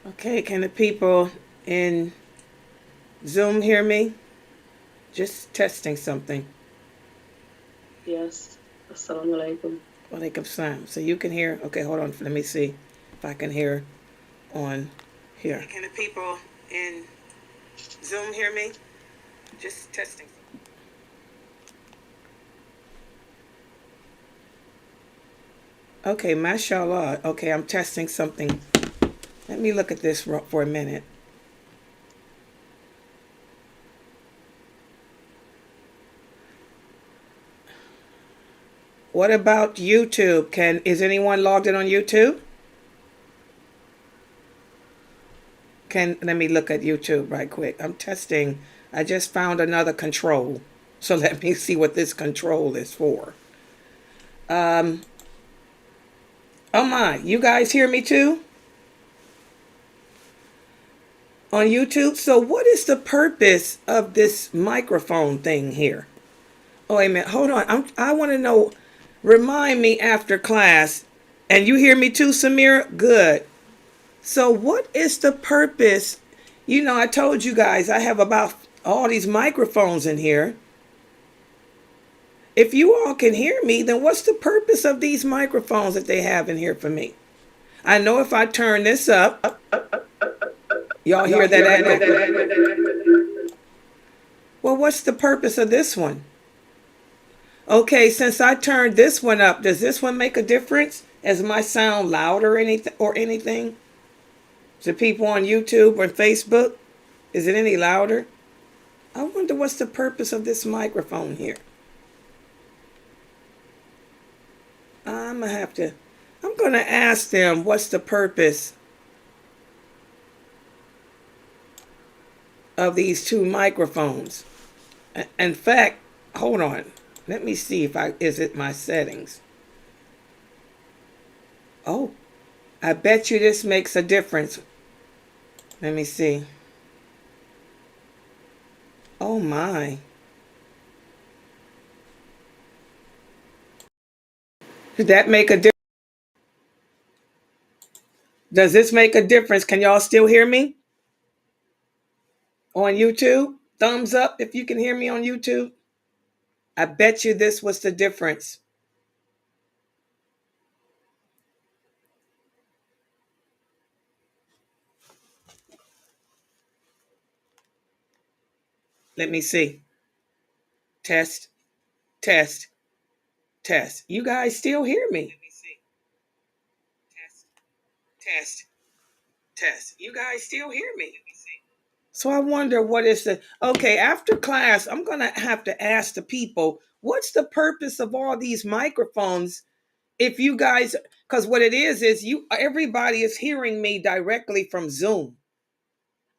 Okay, can the people in Zoom hear me? Just testing something. Yes. Assalamu alaikum. Walaikum salam. So you can hear? Okay, hold on. Let me see if I can hear on here. Can the people in Zoom hear me? Just testing. Okay, mashallah. Okay, I'm testing something. Let me look at this for a minute. What about YouTube? Is anyone logged in on YouTube? Let me look at YouTube right quick. I'm testing. I just found another control. So let me see what this control is for. Um, oh my, you guys hear me too? On YouTube? So what is the purpose of this microphone thing here? Oh, wait a minute. Hold on. I want to know. Remind me after class. And you hear me too, Samira? Good. So what is the purpose? I told you guys I have about all these microphones in here. If you all can hear me, then what's the purpose of these microphones that they have in here for me? I know if I turn this up, y'all hear that echo. Well, what's the purpose of this one? Okay, since I turned this one up, does this one make a difference? Is my sound louder or anything? To people on YouTube or Facebook? Is it any louder? I wonder what's the purpose of this microphone here. I'm gonna have to. I'm gonna ask them what's the purpose of these two microphones. In fact, hold on. Let me see if I is it my settings. Oh, I bet you this makes a difference. Let me see. Oh my. Did that make a difference? Does this make a difference? Can y'all still hear me on YouTube? Thumbs up if you can hear me on YouTube. I bet you this was the difference. Let me see. Test, test, test. You guys still hear me? Let me see. Test, test, test. You guys still hear me? Let me see. So I wonder what is the okay, after class, I'm gonna have to ask the people, what's the purpose of all these microphones? If you guys, because what it is you everybody is hearing me directly from Zoom.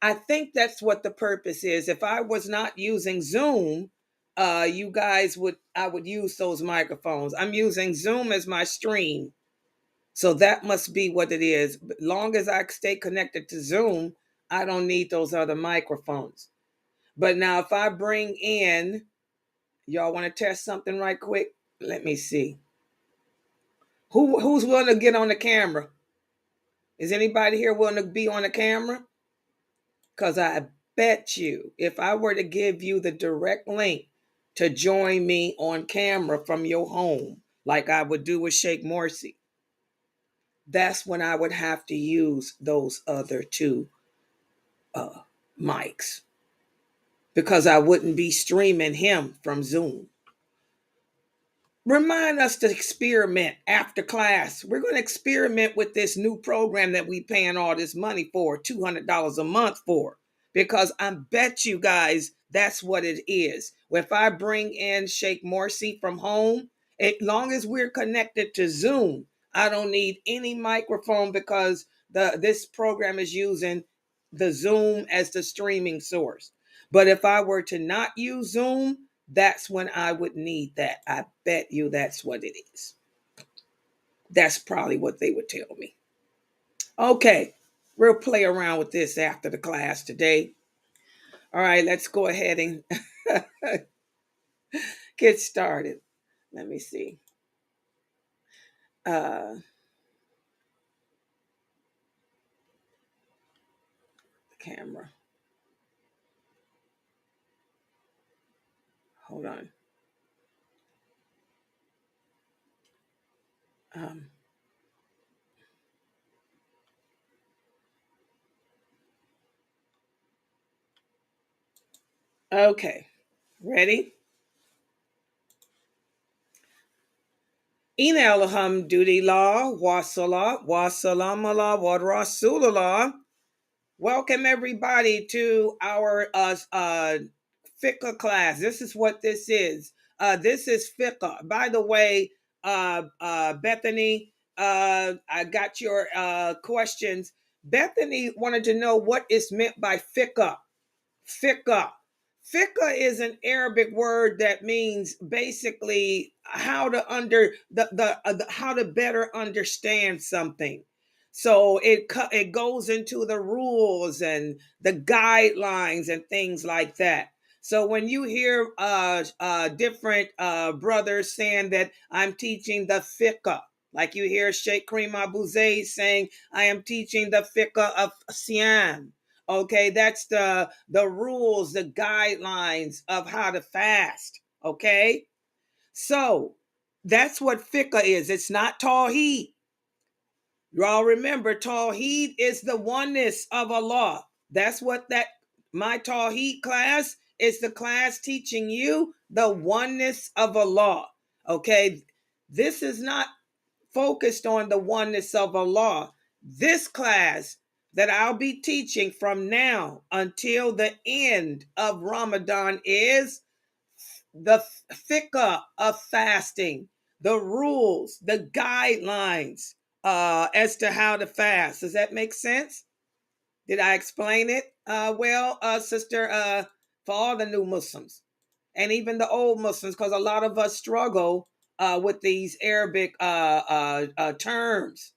I think that's what the purpose is. If I was not using Zoom, you guys would I would use those microphones. I'm using Zoom as my stream. So that must be what it is. But long as I stay connected to Zoom, I don't need those other microphones. But now if I bring in, y'all want to test something right quick? Let me see. Who's willing to get on the camera? Is anybody here willing to be on the camera? Because I bet you, if I were to give you the direct link to join me on camera from your home, like I would do with Sheikh Morsi, that's when I would have to use those other two uh, mics because I wouldn't be streaming him from Zoom. Remind us to experiment after class. We're going to experiment with this new program that we paying all this money for, $200 a month for, because I bet you guys that's what it is. If I bring in Sheikh Morsi from home, as long as we're connected to Zoom, I don't need any microphone because this program is using the Zoom as the streaming source. But if I were to not use Zoom, that's when I would need that. I bet you that's what it is. That's probably what they would tell me. Okay, we'll play around with this after the class today. All right, let's go ahead and get started. Let me see. Uh, camera. Hold on. Um, okay. Ready? Ina alhamdulillah, wa salam ala wa rasulullah. Welcome everybody to our fiqh class. This is what this is. This is fiqh. By the way, Bethany, I got your questions. Bethany wanted to know what is meant by fiqh. Fiqh. Fiqh is an Arabic word that means basically how to how to better understand something. So it goes into the rules and the guidelines and things like that. So when you hear different brothers saying that I'm teaching the fiqh, like you hear Sheikh Kareem Abu Zayd saying I am teaching the fiqh of Siam. Okay, that's the rules, the guidelines of how to fast. Okay, so that's what fiqh is. It's not tawheed. You all remember, tawheed is the oneness of Allah. That's what that my tawheed class is, the class teaching you the oneness of Allah. Okay, this is not focused on the oneness of Allah. This class that I'll be teaching from now until the end of Ramadan is the fiqh of fasting, the rules, the guidelines as to how to fast. Does that make sense? Did I explain it well, sister, for all the new Muslims and even the old Muslims, because a lot of us struggle with these Arabic terms.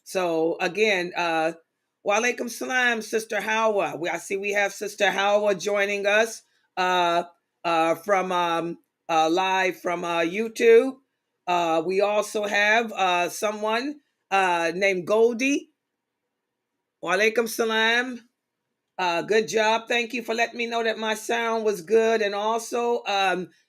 So again, wa alaikum salam, Sister Hawa. I see we have Sister Hawa joining us uh, from live from YouTube. We also have someone named Goldie. Wa alaikum salam. Good job. Thank you for letting me know that my sound was good. And also,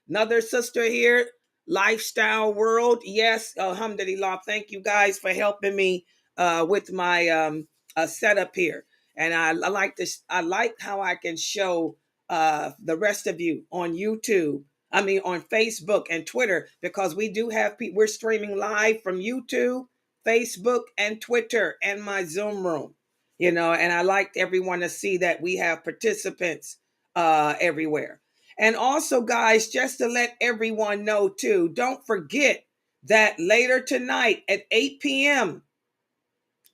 another sister here, Lifestyle World. Yes, alhamdulillah. Thank you guys for helping me with my setup here. And I like this. I like how I can show the rest of you on YouTube. I mean, on Facebook and Twitter, because we do have people. We're streaming live from YouTube, Facebook, and Twitter, and my Zoom room. And I like everyone to see that we have participants everywhere. And also, guys, just to let everyone know too, don't forget that later tonight at 8 p.m.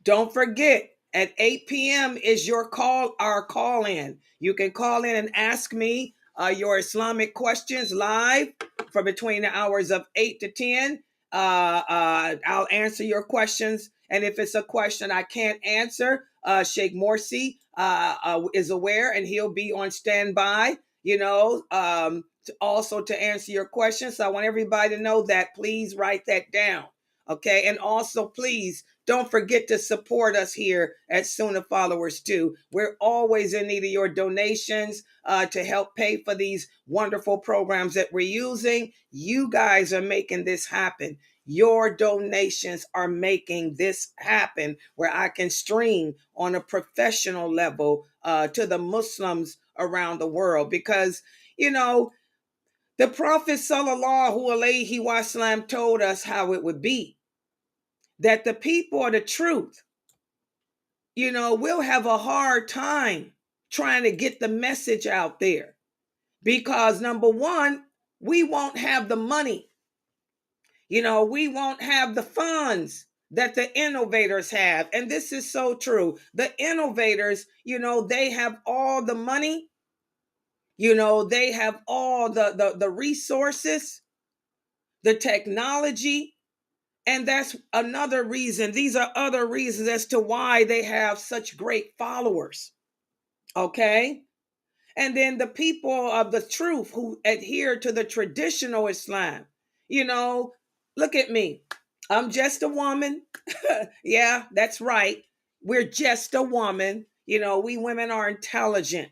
Don't forget, at 8 p.m. is our call in. You can call in and ask me your Islamic questions live for between the hours of 8 to 10. I'll answer your questions. And if it's a question I can't answer, Sheikh Morsi is aware and he'll be on standby, also to answer your questions. So I want everybody to know that. Please write that down. Okay. And also, please don't forget to support us here at Sunnah Followers too. We're always in need of your donations to help pay for these wonderful programs that we're using. You guys are making this happen. Your donations are making this happen where I can stream on a professional level to the Muslims around the world. Because, the Prophet sallallahu alaihi wasallam told us how it would be, that the people of the truth, we'll have a hard time trying to get the message out there because number one, we won't have the money. We won't have the funds that the innovators have. And this is so true. The innovators, they have all the money, they have all the resources, the technology. And that's another reason. These are other reasons as to why they have such great followers. Okay. And then the people of the truth who adhere to the traditional Islam, look at me. I'm just a woman. Yeah, that's right. We're just a woman. We women are intelligent.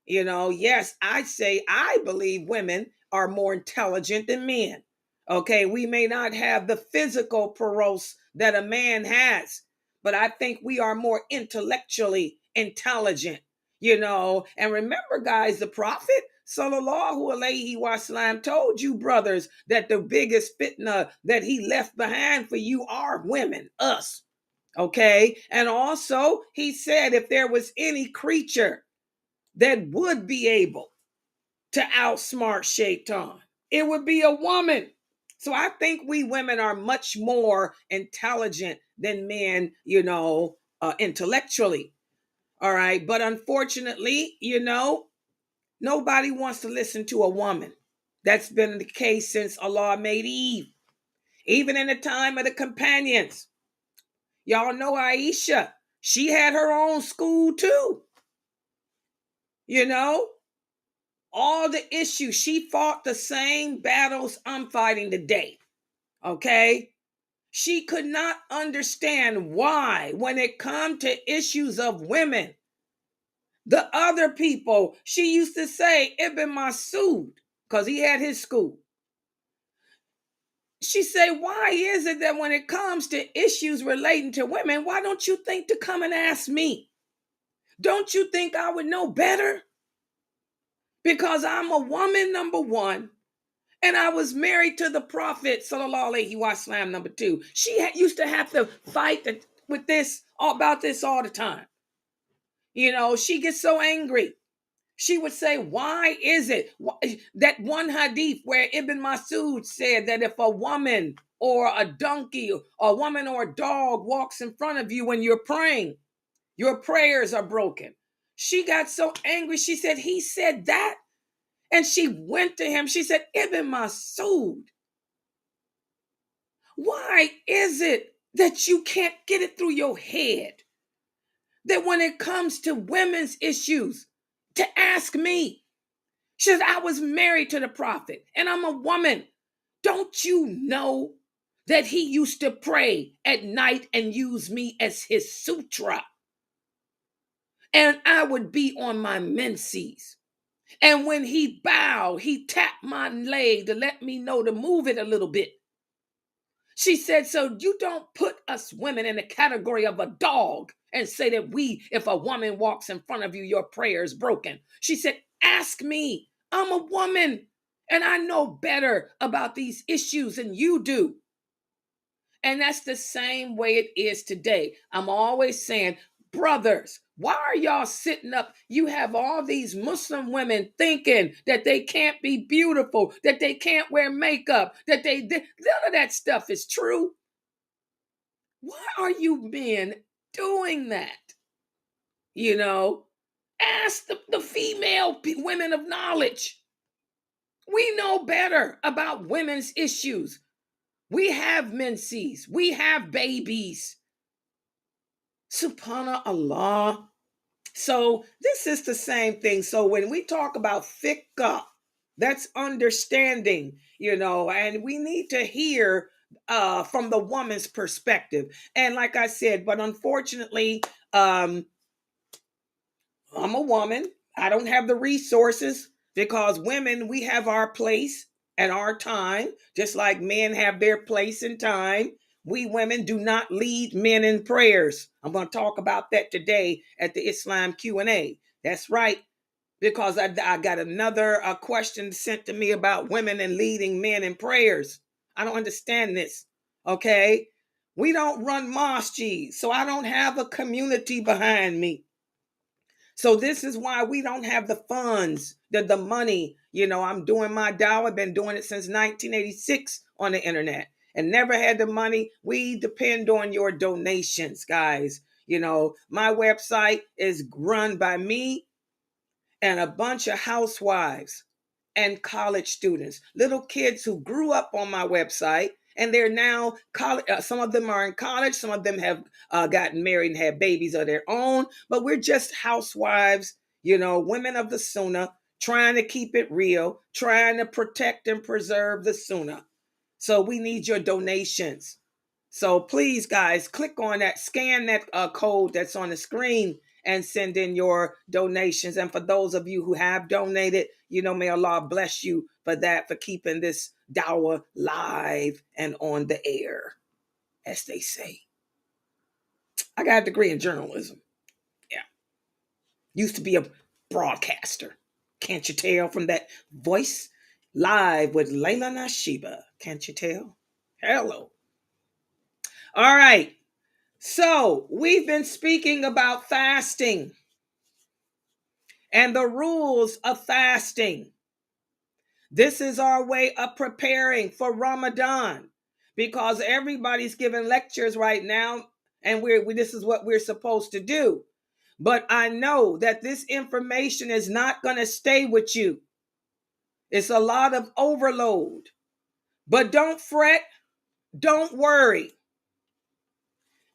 Yes, I believe women are more intelligent than men. Okay, we may not have the physical prowess that a man has, but I think we are more intellectually intelligent. And remember, guys, the prophet sallallahu alaihi wasallam told you, brothers, that the biggest fitna that he left behind for you are women, us. Okay, and also he said if there was any creature that would be able to outsmart Shaitan, it would be a woman. So I think we women are much more intelligent than men, intellectually. All right. But unfortunately, nobody wants to listen to a woman. That's been the case since Allah made Eve, even in the time of the companions. Y'all know Aisha. She had her own school too. You know, all the issues. She fought the same battles I'm fighting today. Okay? She could not understand why, when it come to issues of women, the other people, she used to say, Ibn Masud, because he had his school. She said, why is it that when it comes to issues relating to women, why don't you think to come and ask me? Don't you think I would know better? Because I'm a woman, number one. And I was married to the Prophet, sallallahu alaihi wasallam, number two. She used to have to fight with this, about this all the time. She gets so angry. She would say, why is it that one hadith where Ibn Masud said that if a woman or a donkey or a woman or a dog walks in front of you when you're praying, your prayers are broken. She got so angry. She said, he said that. And she went to him. She said, Ibn Masud, why is it that you can't get it through your head that when it comes to women's issues, to ask me? She said, I was married to the prophet and I'm a woman. Don't you know that he used to pray at night and use me as his sutra? And I would be on my menses. And when he bowed, he tapped my leg to let me know to move it a little bit. She said, so you don't put us women in the category of a dog and say that if a woman walks in front of you, your prayer is broken. She said, ask me. I'm a woman and I know better about these issues than you do. And that's the same way it is today. I'm always saying, brothers, why are y'all sitting up? You have all these Muslim women thinking that they can't be beautiful, that they can't wear makeup, that none of that stuff is true. Why are you men doing that? Ask the female women of knowledge. We know better about women's issues. We have menses. We have babies. Subhanallah. So this is the same thing. So when we talk about fiqh, that's understanding, and we need to hear from the woman's perspective. And like I said, but unfortunately, I'm a woman. I don't have the resources because women, we have our place and our time, just like men have their place and time. We women do not lead men in prayers. I'm going to talk about that today at the Islam Q&A. That's right, because I got another question sent to me about women and leading men in prayers. I don't understand this, okay? We don't run mosques, so I don't have a community behind me. So this is why we don't have the funds, the money. I'm doing my dawah, been doing it since 1986 on the internet and never had the money. We depend on your donations, guys. My website is run by me and a bunch of housewives and college students, little kids who grew up on my website. And they're now college. Some of them are in college. Some of them have gotten married and had babies of their own. But we're just housewives, women of the Sunnah, trying to keep it real, trying to protect and preserve the Sunnah. So we need your donations. So please, guys, click on that, scan that code that's on the screen, and send in your donations. And for those of you who have donated, may Allah bless you for that, for keeping this dawah live and on the air, as they say. I got a degree in journalism. Yeah. Used to be a broadcaster. Can't you tell from that voice? Live with Layla Nashiba. Can't you tell? Hello. All right. So we've been speaking about fasting and the rules of fasting. This is our way of preparing for Ramadan, because everybody's giving lectures right now, and this is what we're supposed to do. But I know that this information is not going to stay with you. It's a lot of overload. But don't fret, don't worry,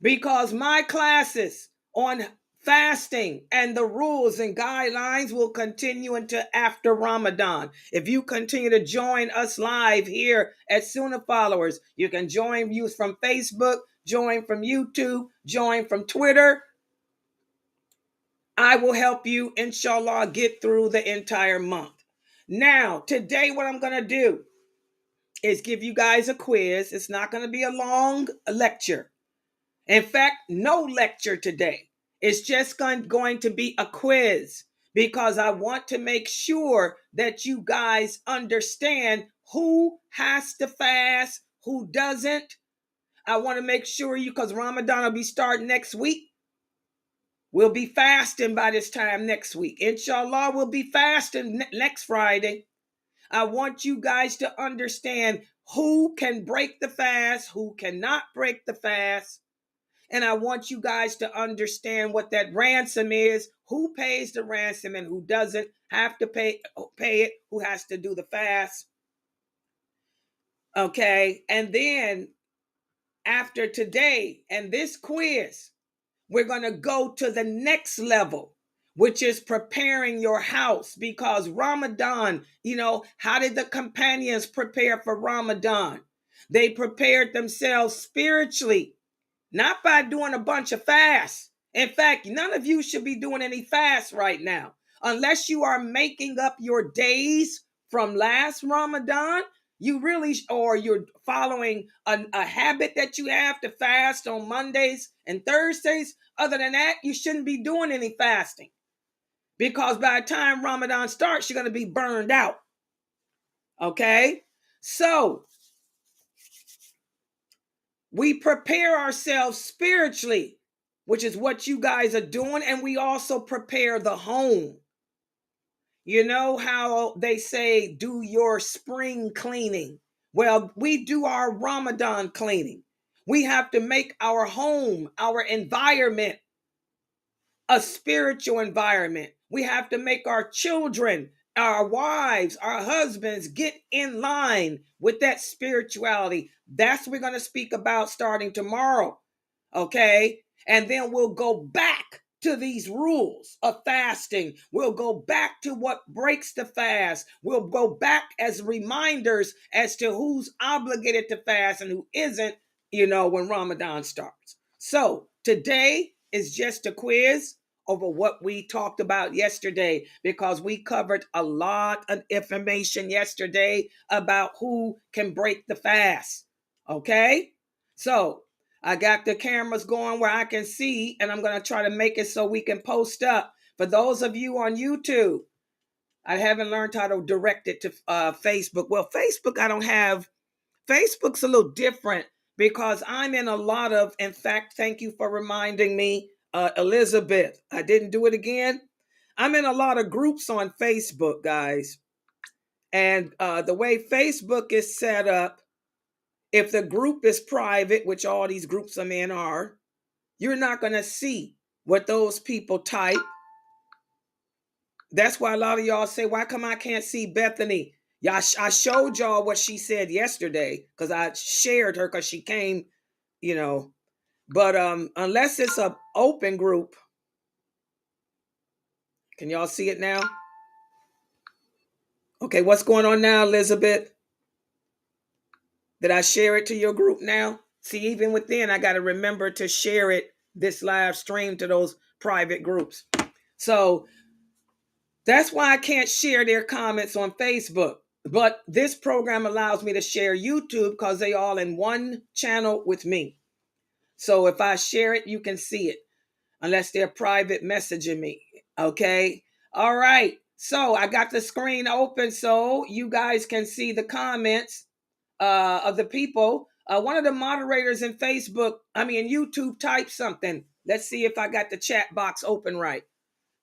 because my classes on fasting and the rules and guidelines will continue until after Ramadan. If you continue to join us live here at Sunnah Followers, you can join views from Facebook, join from YouTube, join from Twitter. I will help you, inshallah, get through the entire month. Now, today what I'm going to do is give you guys a quiz. It's not going to be a long lecture. In fact, no lecture today. It's just going to be a quiz, because I want to make sure that you guys understand who has to fast, who doesn't. I want to make sure because Ramadan will be starting next week. We'll be fasting by this time next week. Inshallah, we'll be fasting next Friday. I want you guys to understand who can break the fast, who cannot break the fast. And I want you guys to understand what that ransom is, who pays the ransom and who doesn't have to pay it, who has to do the fast. Okay. And then after today and this quiz, we're going to go to the next level, which is preparing your house, because Ramadan, how did the companions prepare for Ramadan? They prepared themselves spiritually, not by doing a bunch of fasts. In fact, none of you should be doing any fasts right now, unless you are making up your days from last Ramadan. Or you're following a habit that you have to fast on Mondays and Thursdays. Other than that, you shouldn't be doing any fasting, because by the time Ramadan starts, you're going to be burned out. Okay? So we prepare ourselves spiritually, which is what you guys are doing, and we also prepare the home. You know how they say, do your spring cleaning? Well, we do our Ramadan cleaning. We have to make our home, our environment, a spiritual environment. We have to make our children, our wives, our husbands get in line with that spirituality. That's what we're going to speak about starting tomorrow. Okay? And then we'll go back to these rules of fasting. We'll go back to what breaks the fast. We'll go back as reminders as to who's obligated to fast and who isn't, when Ramadan starts. So today is just a quiz over what we talked about yesterday, because we covered a lot of information yesterday about who can break the fast. Okay? So I got the cameras going where I can see, and I'm going to try to make it so we can post up. For those of you on YouTube, I haven't learned how to direct it to Facebook. Well, Facebook, I don't have. Facebook's a little different, because I'm in a lot of, in fact, thank you for reminding me, Elizabeth. I didn't do it again. I'm in a lot of groups on Facebook, guys. And the way Facebook is set up, if the group is private, which all these groups I'm in are, you're not going to see what those people type. That's why a lot of y'all say, why come I can't see Bethany? Yeah, I showed y'all what she said yesterday, because I shared her, because she came, But unless it's an open group, can y'all see it now? Okay, what's going on now, Elizabeth? Did I share it to your group now? See, even within, I got to remember to share it, this live stream, to those private groups. So that's why I can't share their comments on Facebook. But this program allows me to share YouTube because they all in one channel with me. So if I share it, you can see it unless they're private messaging me. Okay. All right. So I got the screen open so you guys can see the comments of the people. One of the moderators in YouTube, type something. Let's see if I got the chat box open right.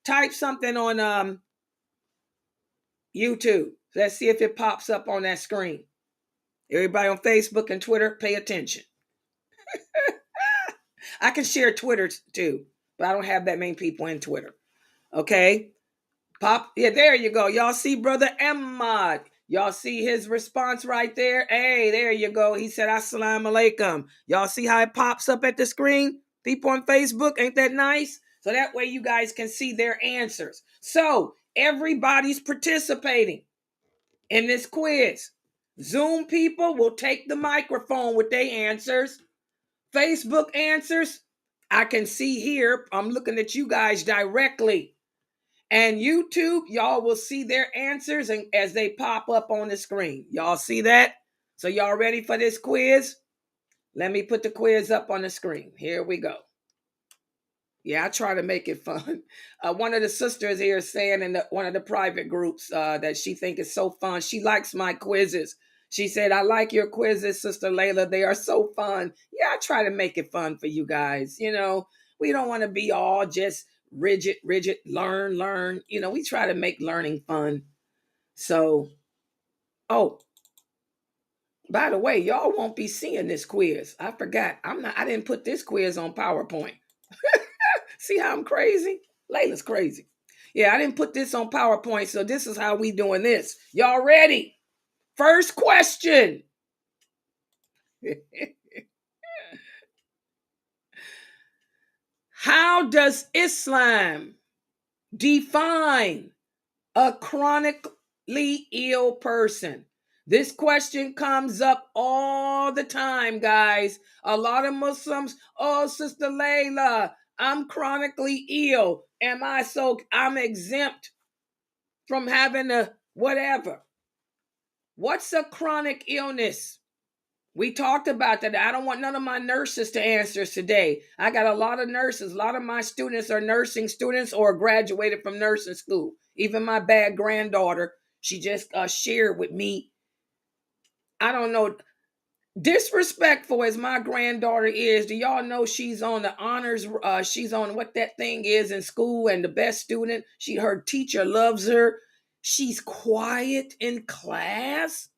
Type something on YouTube. Let's see if it pops up on that screen. Everybody on Facebook and Twitter, pay attention. I can share Twitter too, but I don't have that many people in Twitter. Okay. Yeah, there you go. Y'all see Brother Ahmad. Y'all see his response right there? Hey, there you go. He said, Assalamu alaikum. Y'all see how it pops up at the screen? People on Facebook, ain't that nice? So that way you guys can see their answers. So everybody's participating in this quiz. Zoom people will take the microphone with their answers. Facebook answers, I can see here. I'm looking at you guys directly. And YouTube, y'all will see their answers and as they pop up on the screen. Y'all see that? So y'all ready for this quiz? Let me put the quiz up on the screen. Here we go. Yeah, I try to make it fun. One of the sisters here is saying in one of the private groups that she think is so fun. She likes my quizzes. She said, I like your quizzes, Sister Layla. They are so fun. Yeah, I try to make it fun for you guys. You know, we don't want to be all just rigid, learn. You know, we try to make learning fun. So, oh, by the way, y'all won't be seeing this quiz. I forgot. I didn't put this quiz on PowerPoint. See how I'm crazy? Layla's crazy. Yeah, I didn't put this on PowerPoint, so this is how we doing this. Y'all ready? First question. How does Islam define a chronically ill person? This question comes up all the time, guys. A lot of Muslims, oh, Sister Layla, I'm chronically ill. I'm exempt from having a whatever. What's a chronic illness? We talked about that. I don't want none of my nurses to answer today. I got a lot of nurses. A lot of my students are nursing students or graduated from nursing school. Even my bad granddaughter, she just shared with me. I don't know. Disrespectful as my granddaughter is, do y'all know she's on the honors? She's on what that thing is in school and the best student. Her teacher loves her. She's quiet in class.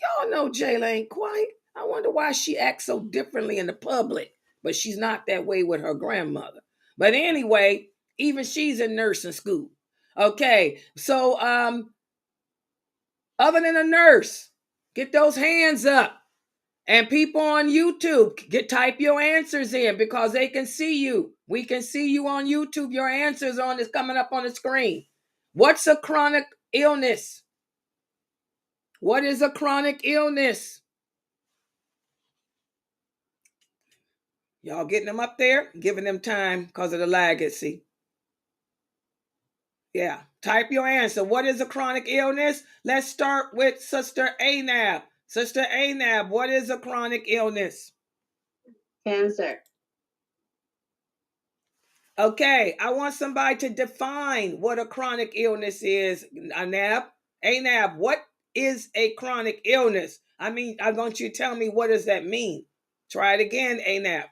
Y'all know Jayla ain't quiet. I wonder why she acts so differently in the public, but she's not that way with her grandmother. But anyway, even she's in nursing school. Okay, so other than a nurse, get those hands up. And people on YouTube, type your answers in because they can see you. We can see you on YouTube. Your answers is coming up on the screen. What's a chronic illness? What is a chronic illness? Y'all getting them up there? Giving them time because of the legacy. Yeah. Type your answer. What is a chronic illness? Let's start with Sister Anab. Sister Anab, what is a chronic illness? Cancer. Okay, I want somebody to define what a chronic illness is. Anab, what is a chronic illness? I want you to tell me what does that mean. Try it again, Anab.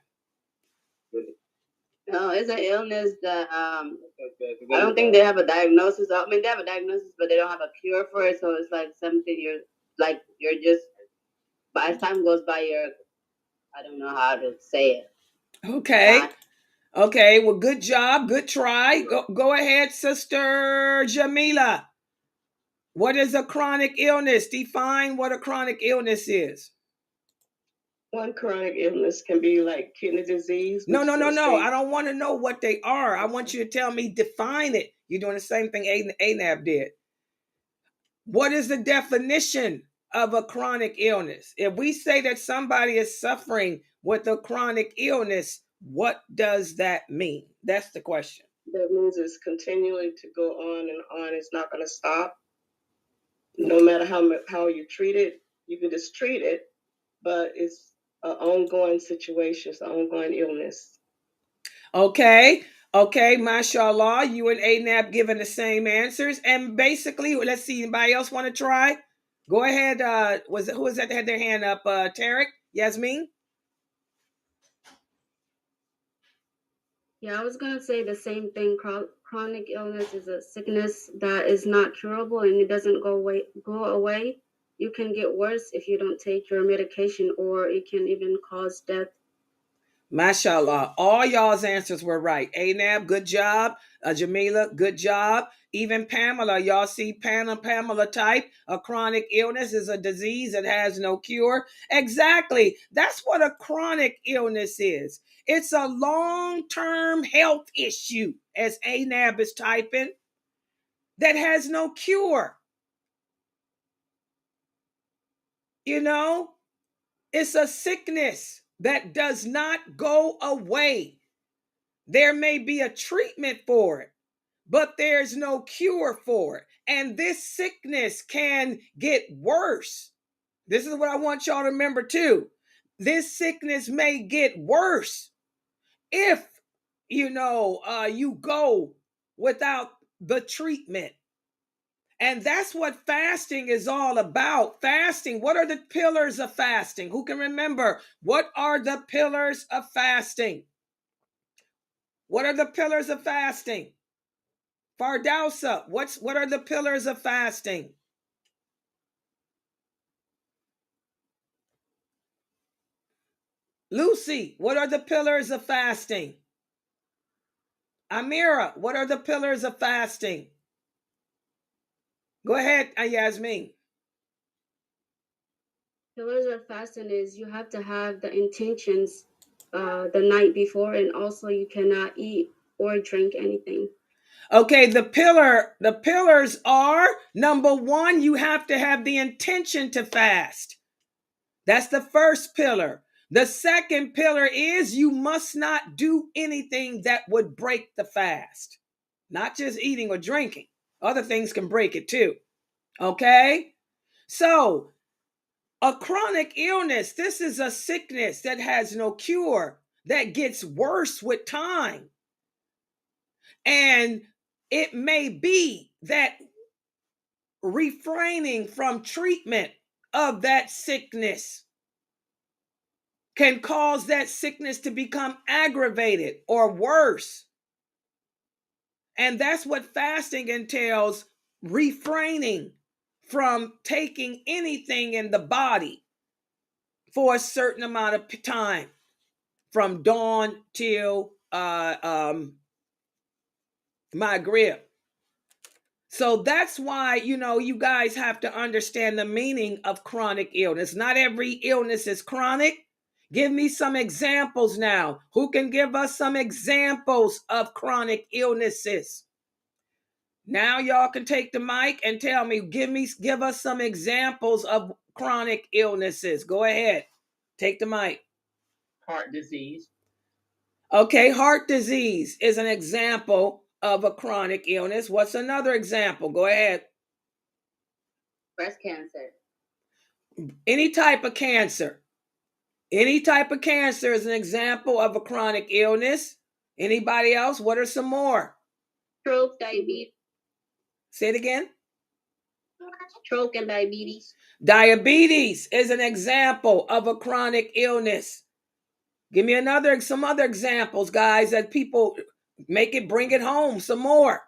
No, it's an illness that I don't think they have a diagnosis. I mean, they have a diagnosis, but they don't have a cure for it. So it's like something you're just, by as time goes by, I don't know how to say it. Okay. Okay, well, good job. Good try. Go ahead, Sister Jamila. What is a chronic illness? Define what a chronic illness is. One chronic illness can be like kidney disease. No. I don't want to know what they are. I want you to tell me, define it. You're doing the same thing Anab did. What is the definition of a chronic illness? If we say that somebody is suffering with a chronic illness, What does that mean? That's the question. That means it's continuing to go on and on. It's not going to stop. No matter how you treat it, you can just treat it, but it's an ongoing situation. It's an ongoing illness. Okay. Okay, mashallah, you and Anab giving the same answers. And basically, let's see, anybody else want to try? Go ahead. Who was that had their hand up? Tarek? Yasmin? Yeah, I was gonna say the same thing. Chronic illness is a sickness that is not curable and it doesn't go away. You can get worse if you don't take your medication, or it can even cause death. Mashallah. All y'all's answers were right. Anab, good job. Jamila, good job. Even Pamela, y'all see Pamela type. A chronic illness is a disease that has no cure. Exactly. That's what a chronic illness is. It's a long-term health issue, as Anab is typing, that has no cure. You know, it's a sickness that does not go away. There may be a treatment for it, but there's no cure for it. And this sickness can get worse. This is what I want y'all to remember too. This sickness may get worse if, you go without the treatment. And that's what fasting is all about. Fasting. What are the pillars of fasting? Who can remember? What are the pillars of fasting? What are the pillars of fasting? Fardausa, what are the pillars of fasting? Lucy, what are the pillars of fasting? Amira, what are the pillars of fasting? Go ahead, Yasmin. Pillars of fasting is you have to have the intentions the night before, and also you cannot eat or drink anything. Okay, the pillars are, number one, you have to have the intention to fast. That's the first pillar. The second pillar is you must not do anything that would break the fast. Not just eating or drinking. Other things can break it too. Okay? So, a chronic illness, this is a sickness that has no cure, that gets worse with time. And it may be that refraining from treatment of that sickness can cause that sickness to become aggravated or worse. And that's what fasting entails, refraining from taking anything in the body for a certain amount of time, from dawn till Maghrib. So that's why, you guys have to understand the meaning of chronic illness. Not every illness is chronic. Give me some examples now. Who can give us some examples of chronic illnesses? Now y'all can take the mic and tell me, give us some examples of chronic illnesses. Go ahead. Take the mic. Heart disease. Okay, heart disease is an example of a chronic illness. What's another example? Go ahead. Breast cancer. Any type of cancer. Any type of cancer is an example of a chronic illness. Anybody else? What are some more? Stroke, diabetes. Say it again. Stroke and diabetes. Diabetes is an example of a chronic illness. Give me some other examples, guys, that people bring it home. Some more.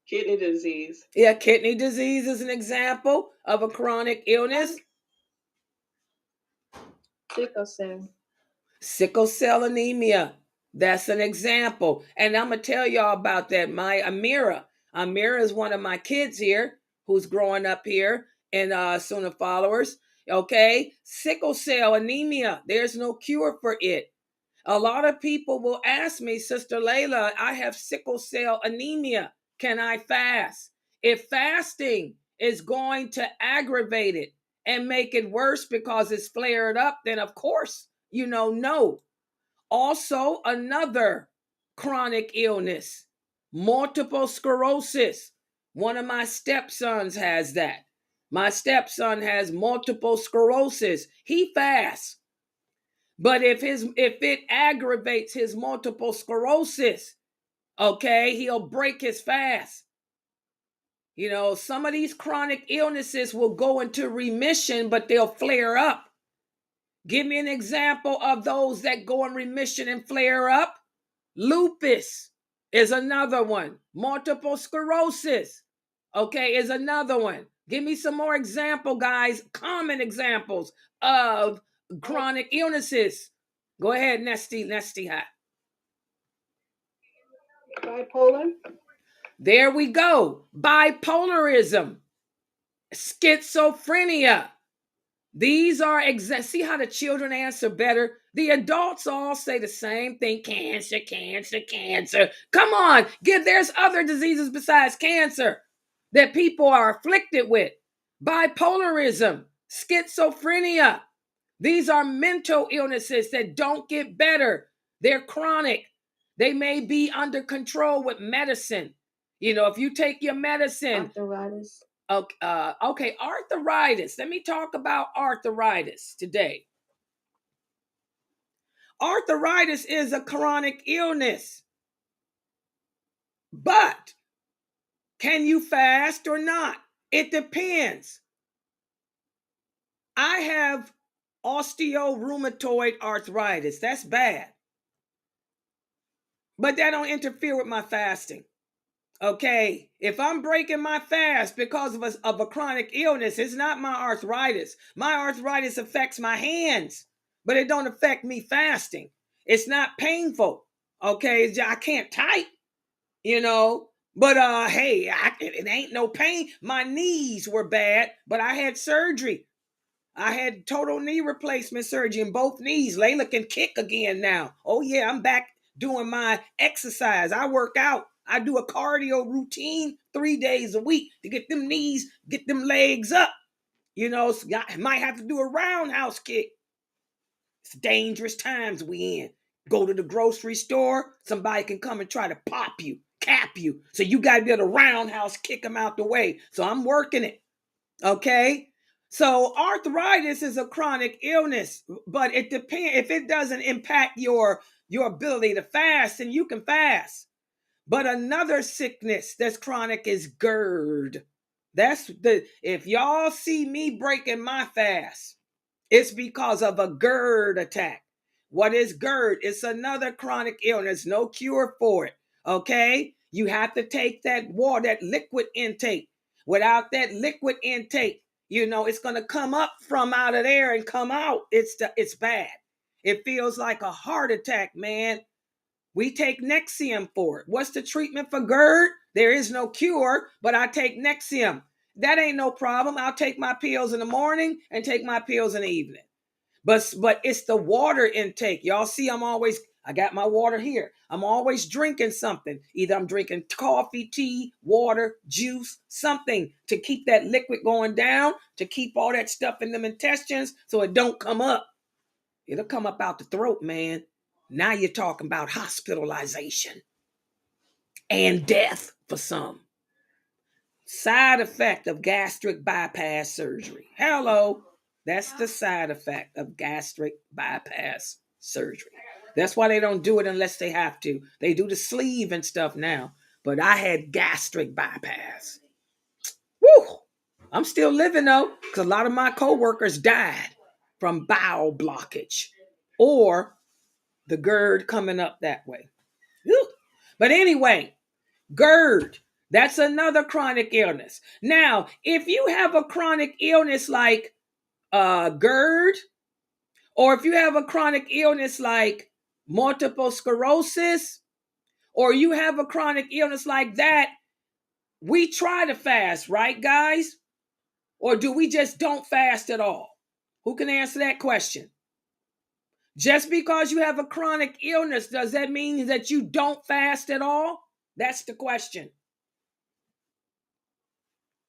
Kidney disease. Yeah, kidney disease is an example of a chronic illness. Sickle cell. Sickle cell anemia. That's an example. And I'm going to tell y'all about that. My Amira. Amira is one of my kids here who's growing up here in Sooner Followers. Okay. Sickle cell anemia. There's no cure for it. A lot of people will ask me, Sister Layla, I have sickle cell anemia. Can I fast? If fasting is going to aggravate it and make it worse because it's flared up, then of course No. Also, another chronic illness, multiple sclerosis. One of my stepsons has that. My stepson has multiple sclerosis. He fasts. But if it aggravates his multiple sclerosis, okay, he'll break his fast. Some of these chronic illnesses will go into remission, but they'll flare up. Give me an example of those that go in remission and flare up. Lupus is another one. Multiple sclerosis, okay, is another one. Give me some more example, guys. Common examples of chronic illnesses. Go ahead, Nesty Hat. Bipolar. There we go. Bipolarism, schizophrenia. These are see how the children answer better. The adults all say the same thing: cancer, cancer, cancer. Come on, there's other diseases besides cancer that people are afflicted with. Bipolarism, schizophrenia. These are mental illnesses that don't get better. They're chronic. They may be under control with medicine. If you take your medicine. Arthritis. Okay, arthritis. Let me talk about arthritis today. Arthritis is a chronic illness. But can you fast or not? It depends. I have osteorheumatoid arthritis. That's bad. But that don't interfere with my fasting. Okay, if I'm breaking my fast because of a chronic illness, it's not my arthritis. My arthritis affects my hands, but it don't affect me fasting. It's not painful. Okay, I can't type, But hey, it ain't no pain. My knees were bad, but I had surgery. I had total knee replacement surgery in both knees. Layla can kick again now. Oh yeah, I'm back doing my exercise. I work out. I do a cardio routine 3 days a week to get them knees, get them legs up. I might have to do a roundhouse kick. It's dangerous times we in. Go to the grocery store, somebody can come and try to pop you, cap you. So you got to be able to roundhouse kick them out the way. So I'm working it. Okay? So arthritis is a chronic illness, but it depends. If it doesn't impact your ability to fast, then you can fast. But another sickness that's chronic is GERD. If y'all see me breaking my fast, it's because of a GERD attack. What is GERD? It's another chronic illness, no cure for it. Okay? You have to take that water, that liquid intake. Without that liquid intake, it's going to come up from out of there and come out. It's bad. It feels like a heart attack, man. We take Nexium for it. What's the treatment for GERD? There is no cure, but I take Nexium. That ain't no problem. I'll take my pills in the morning and take my pills in the evening. But it's the water intake. Y'all see, I got my water here. I'm always drinking something. Either I'm drinking coffee, tea, water, juice, something to keep that liquid going down, to keep all that stuff in them intestines so it don't come up. It'll come up out the throat, man. Now you're talking about hospitalization and death for some. Side effect of gastric bypass surgery. Hello. That's the side effect of gastric bypass surgery. That's why they don't do it unless they have to. They do the sleeve and stuff now. But I had gastric bypass. Woo! I'm still living though, because a lot of my coworkers died from bowel blockage or the GERD coming up that way. Woo! But anyway, GERD, that's another chronic illness. Now, if you have a chronic illness like GERD, or if you have a chronic illness like multiple sclerosis, or you have a chronic illness like that, we try to fast, right, guys? Or do we just don't fast at all? Who can answer that question? Just because you have a chronic illness, does that mean that you don't fast at all? That's the question.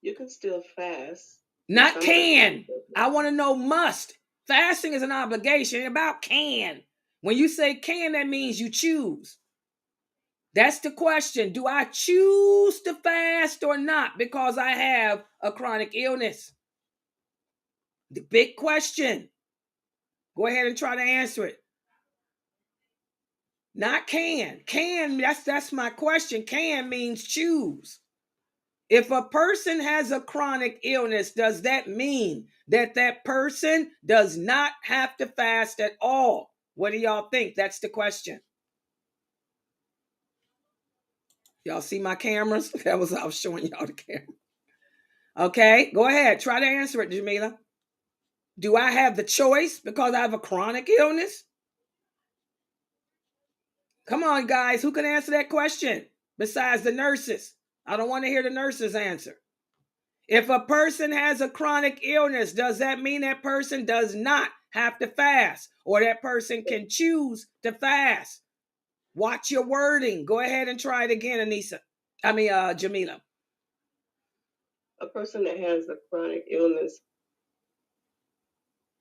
You can still fast. Not can. I want to know must. Fasting is an obligation. It ain't about can. When you say can, that means you choose. That's the question. Do I choose to fast or not because I have a chronic illness? The big question. Go ahead and try to answer it. Not can. Can, that's my question. Can means choose. If a person has a chronic illness, does that mean that that person does not have to fast at all? What do y'all think? That's the question. Y'all see my cameras? I was showing y'all the camera. Okay, go ahead. Try to answer it, Jamila. Do I have the choice because I have a chronic illness? Come on, guys. Who can answer that question besides the nurses? I don't want to hear the nurses answer. If a person has a chronic illness, does that mean that person does not have to fast, or that person can choose to fast? Watch your wording. Go ahead and try it again, Anissa. Jamila. A person that has a chronic illness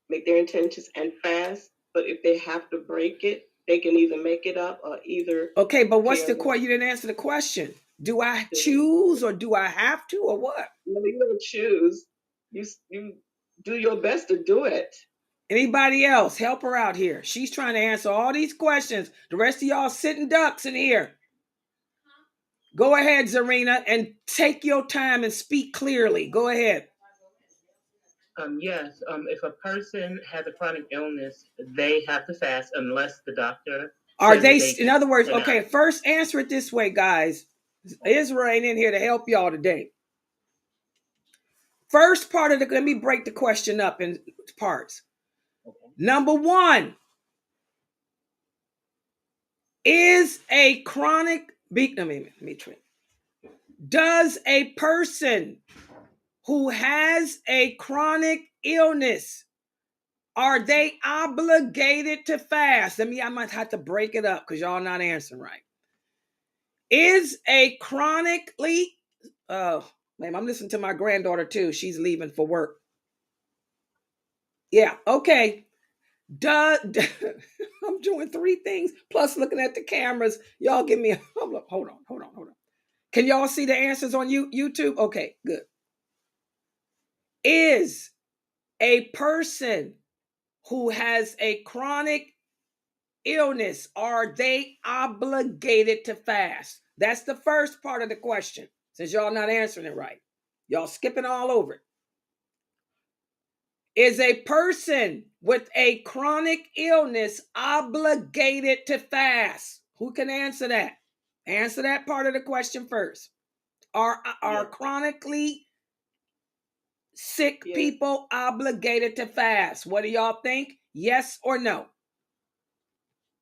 make their intentions and fast, but if they have to break it, they can either make it up or either. Okay, but what's the question? You didn't answer the question. Do I choose or do I have to or what? No, you don't choose. You do your best to do it. Anybody else? Help her out here. She's trying to answer all these questions. The rest of y'all sitting ducks in here. Go ahead, Zarina, and take your time and speak clearly. Go ahead. Yes. If a person has a chronic illness, they have to fast unless the doctor. Are they in other words, okay, first answer it this way, guys. Israel ain't in here to help y'all today. First part of let me break the question up in parts. Okay. Number one, is a chronic, does a person who has a chronic illness, are they obligated to fast? I might have to break it up because y'all not answering right. Is a chronically, I'm listening to my granddaughter too. She's leaving for work. Yeah, okay. I'm doing three things plus looking at the cameras. Y'all give me hold on. Can y'all see the answers on YouTube? Okay, good. Is a person who has a chronic illness, are they obligated to fast? That's the first part of the question. Since y'all not answering it right, y'all skipping all over it. Is a person with a chronic illness obligated to fast? Who can answer that? Answer that part of the question first. Are chronically sick people obligated to fast? What do y'all think? Yes or no?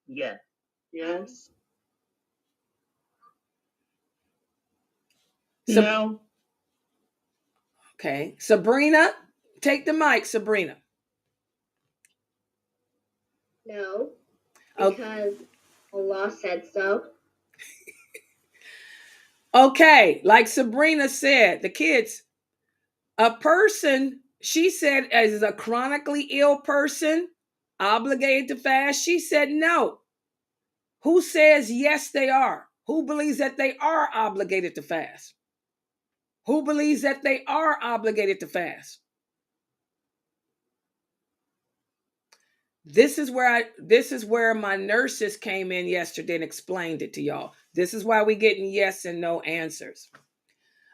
Yes. Yes. No. Okay. Sabrina, take the mic, Sabrina. No, because Allah said so. Okay, like Sabrina said, the kids, a person, she said, as a chronically ill person, obligated to fast, she said no. Who says yes, they are? Who believes that they are obligated to fast? Who believes that they are obligated to fast? This is where my nurses came in yesterday and explained it to y'all. This is why we're getting yes and no answers.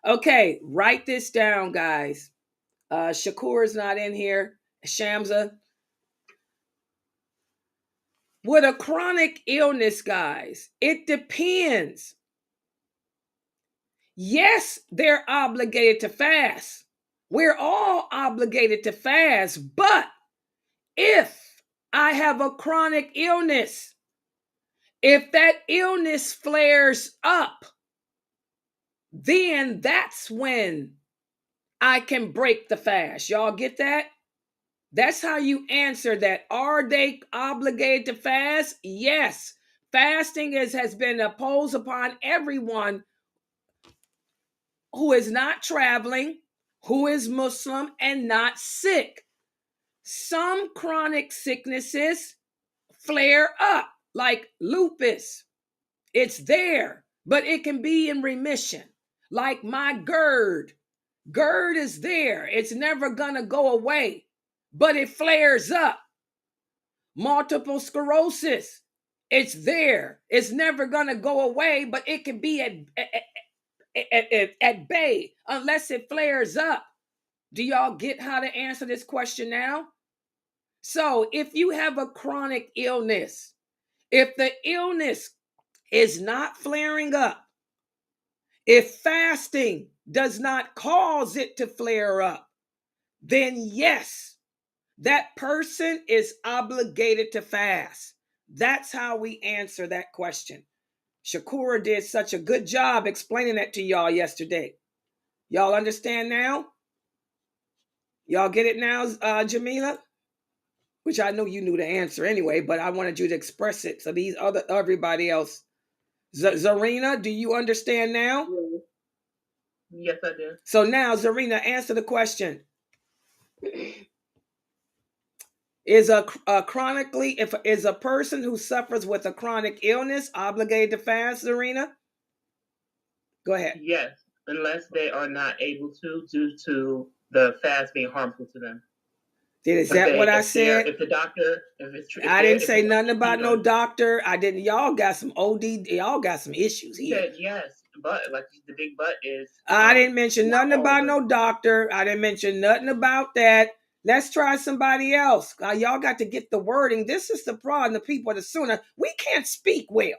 Okay, write this down, guys. Shakur is not in here. Shamsa. With a chronic illness, guys, it depends. Yes, they're obligated to fast. We're all obligated to fast, but if I have a chronic illness, if that illness flares up, then that's when I can break the fast. Y'all get that? That's how you answer that. Are they obligated to fast? Yes. Fasting has been imposed upon everyone who is not traveling, who is Muslim and not sick. Some chronic sicknesses flare up, like lupus. It's there, but it can be in remission. Like my GERD. GERD is there. It's never going to go away, but it flares up. Multiple sclerosis. It's there. It's never going to go away, but it can be at bay unless it flares up. Do y'all get how to answer this question now? So if you have a chronic illness, if the illness is not flaring up, if fasting does not cause it to flare up, then yes, that person is obligated to fast. That's how we answer that question. Shakura did such a good job explaining that to y'all yesterday. Y'all understand now? Y'all get it now, Jamila? Which I know you knew the answer anyway, but I wanted you to express it so everybody else. Zarina, do you understand now? Yes, I do. So now, Zarina, answer the question. Is a person who suffers with a chronic illness obligated to fast, Zarina? Go ahead. Yes, unless they are not able to due to the fast being harmful to them. Is that what I said? If the doctor, I didn't say nothing about no doctor. I didn't. Y'all got some OD. Y'all got some issues here. Yes, but like the big but is. I didn't mention nothing about no doctor. I didn't mention nothing about that. Let's try somebody else. Y'all got to get the wording. This is the problem. The people of the Sunnah, we can't speak well.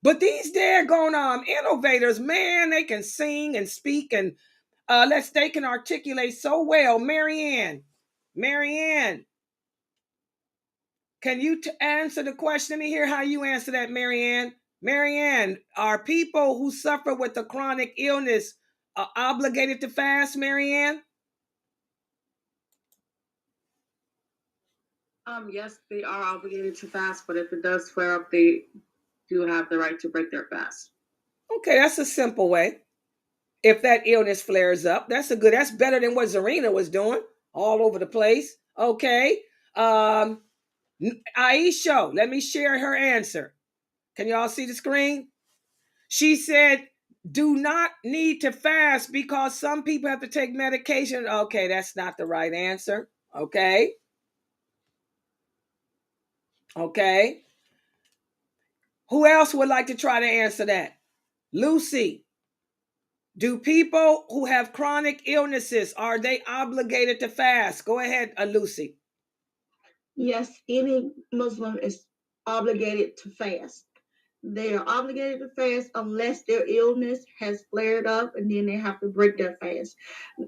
But these daggone innovators, man, they can sing and speak and they can articulate so well. Marianne, can you answer the question? Let me hear how you answer that, Marianne. Marianne, are people who suffer with a chronic illness obligated to fast, Marianne? Yes, they are obligated to fast, but if it does flare up, they do have the right to break their fast. Okay, that's a simple way. If that illness flares up, that's better than what Zarina was doing all over the place. Okay. Aisha, let me share her answer. Can y'all see the screen? She said, do not need to fast because some people have to take medication. Okay, that's not the right answer. Okay. Who else would like to try to answer that? Lucy, do people who have chronic illnesses, are they obligated to fast? Go ahead, Lucy. Yes, any Muslim is obligated to fast. They are obligated to fast unless their illness has flared up, and then they have to break their fast.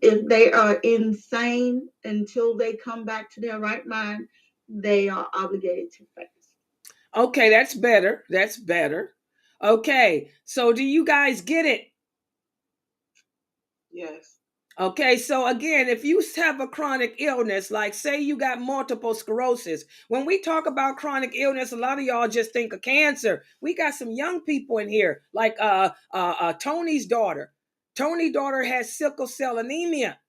If they are insane until they come back to their right mind, they are obligated to fast. Okay, that's better. Okay, so do you guys get it? Yes. Okay, so again, if you have a chronic illness, like say you got multiple sclerosis, when we talk about chronic illness, a lot of y'all just think of cancer. We got some young people in here, like Tony's daughter. Tony's daughter has sickle cell anemia.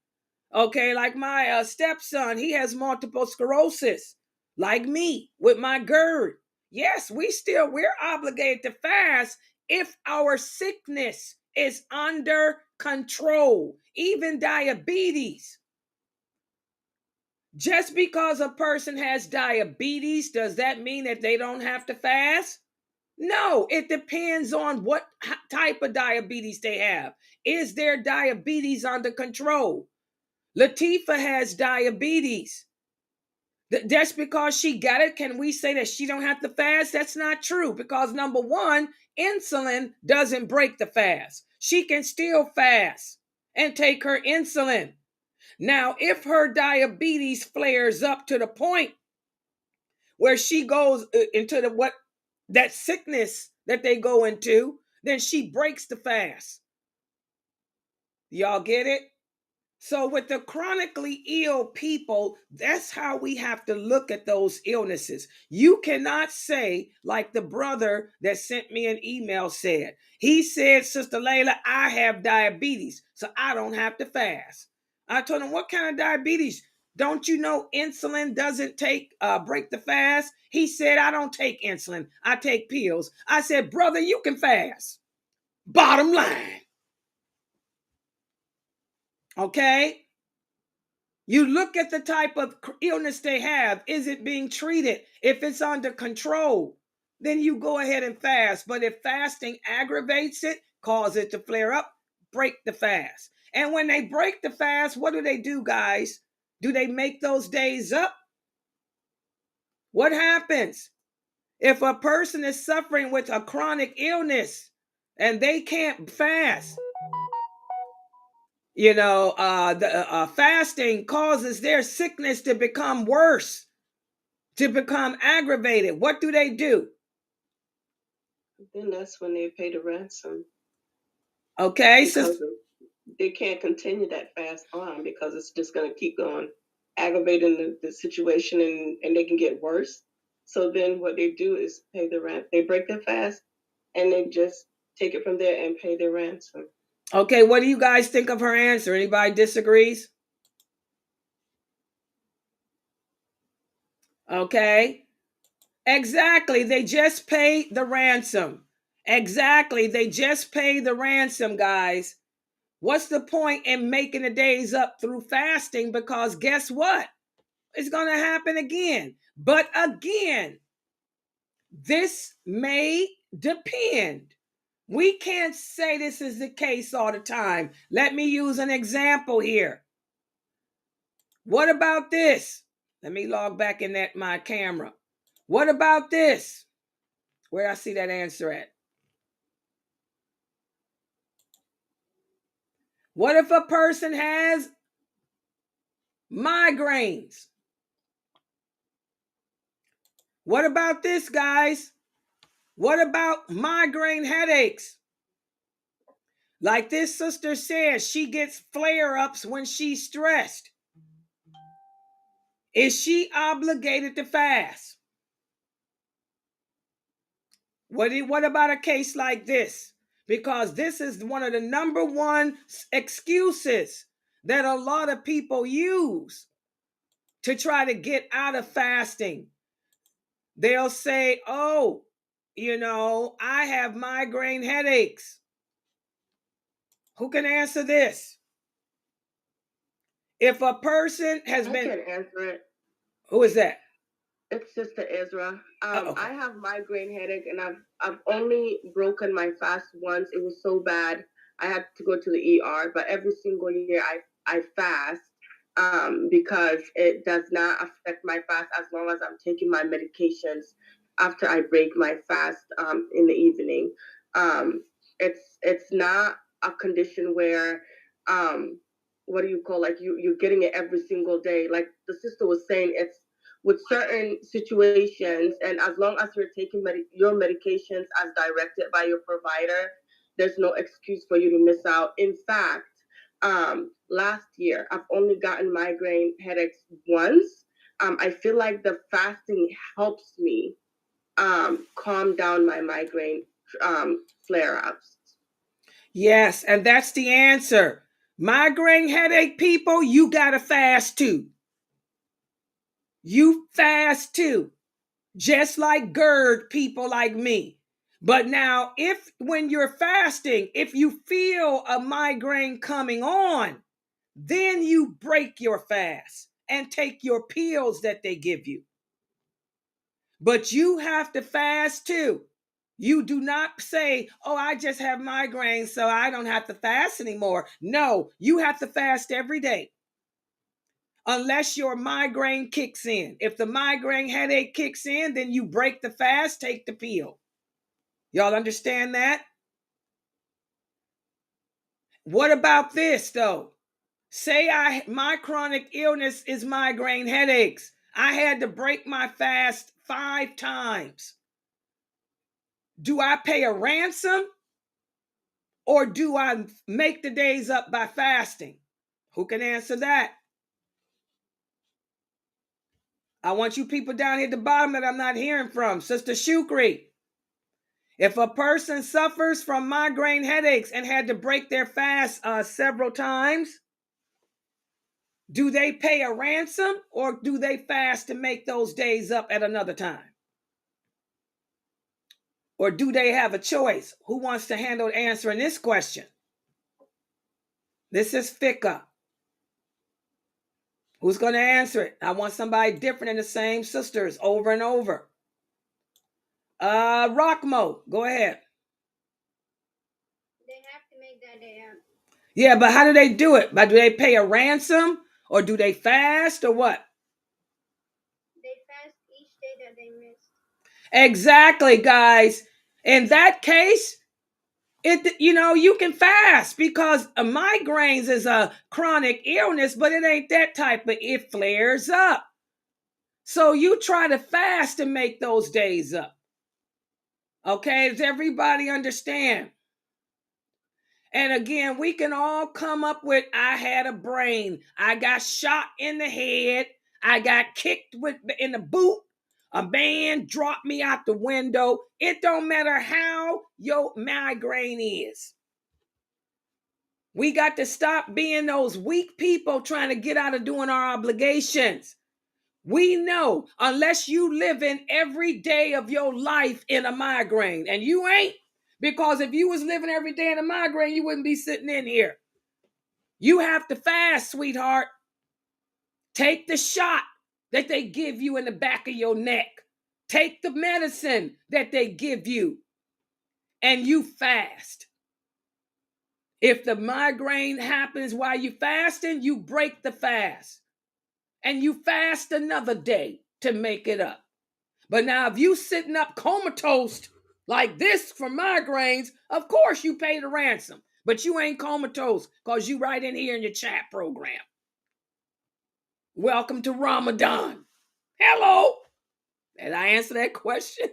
Okay, like my stepson, he has multiple sclerosis, like me with my GERD. Yes, we're obligated to fast if our sickness is under control, even diabetes. Just because a person has diabetes, does that mean that they don't have to fast? No, it depends on what type of diabetes they have. Is their diabetes under control? Latifah has diabetes. That's because she got it. Can we say that she don't have to fast? That's not true, because number one, insulin doesn't break the fast. She can still fast and take her insulin. Now, if her diabetes flares up to the point where she goes into that sickness that they go into, then she breaks the fast. Y'all get it? So with the chronically ill people, that's how we have to look at those illnesses. You cannot say, like the brother that sent me an email said. He said, Sister Layla, I have diabetes, so I don't have to fast. I told him, what kind of diabetes? Don't you know insulin doesn't break the fast? He said, I don't take insulin. I take pills. I said, brother, you can fast. Bottom line. Okay? You look at the type of illness they have. Is it being treated? If it's under control, then you go ahead and fast. But if fasting aggravates it, cause it to flare up, break the fast. And when they break the fast, what do, guys? Do they make those days up? What happens if a person is suffering with a chronic illness and they can't fast? Fasting causes their sickness to become worse, to become aggravated. What do? Then that's when they pay the ransom. Okay, because they can't continue that fast on because it's just going to keep going, aggravating the situation, and they can get worse. So then what they do is pay the rent. They break their fast and they just take it from there and pay their ransom. Okay, what do you guys think of her answer? Anybody disagrees? Okay. Exactly. They just pay the ransom. Exactly. They just pay the ransom, guys. What's the point in making the days up through fasting? Because guess what? It's going to happen again. But again, this may depend. We can't say this is the case all the time. Let me use an example here. What about this? Let me log back in my camera. What about this? Where I see that answer at? What if a person has migraines? What about this, guys? What about migraine headaches? Like this sister says, she gets flare-ups when she's stressed. Is she obligated to fast? What about a case like this? Because this is one of the number one excuses that a lot of people use to try to get out of fasting. They'll say, oh, I have migraine headaches. Who can answer this? If a person has I can answer it. Who is that? It's Sister Ezra. I have migraine headache, and I've only broken my fast once. It was so bad I had to go to the ER. But every single year I fast because it does not affect my fast as long as I'm taking my medications after I break my fast in the evening. It's not a condition where what do you call, like you're getting it every single day. Like the sister was saying, it's with certain situations, and as long as you're taking your medications as directed by your provider, there's no excuse for you to miss out. In fact, last year I've only gotten migraine headaches once. I feel like the fasting helps me calm down my migraine flare-ups. Yes, and that's the answer. Migraine headache people, you gotta fast too. You fast too. Just like GERD people like me. But now, when you're fasting, if you feel a migraine coming on, then you break your fast and take your pills that they give you. But you have to fast too. You do not say, oh, I just have migraines, so I don't have to fast anymore. No, you have to fast every day. Unless your migraine kicks in. If the migraine headache kicks in, then you break the fast, take the pill. Y'all understand that? What about this, though? Say my chronic illness is migraine headaches. I had to break my fast 5 times. Do I pay a ransom? Or do I make the days up by fasting? Who can answer that? I want you people down here at the bottom that I'm not hearing from. Sister Shukri. If a person suffers from migraine headaches and had to break their fast several times, Do they pay a ransom or do they fast to make those days up at another time? Or do they have a choice? Who wants to handle answering this question? This is fiqh. Who's going to answer it? I want somebody different than the same sisters over and over. Rockmo, go ahead. They have to make that day up. Yeah, but how do they do it? But do they pay a ransom or do they fast or what? They fast each day that they missed. Exactly, guys. In that case, you can fast because a migraines is a chronic illness, but it ain't that type of, it flares up. So you try to fast to make those days up. Okay, does everybody understand? And again, we can all come up with, I had a brain, I got shot in the head, I got kicked in the boot, a man dropped me out the window. It don't matter how your migraine is. We got to stop being those weak people trying to get out of doing our obligations. We know unless you live in every day of your life in a migraine, and you ain't, because if you was living every day in a migraine, you wouldn't be sitting in here. You have to fast, sweetheart. Take the shot that they give you in the back of your neck. Take the medicine that they give you, and you fast. If the migraine happens while you're fasting, you break the fast. And you fast another day to make it up. But now if you sitting up comatose like this for migraines, of course you pay the ransom. But you ain't comatose because you right in here in your chat program. Welcome to Ramadan. Hello. Did I answer that question?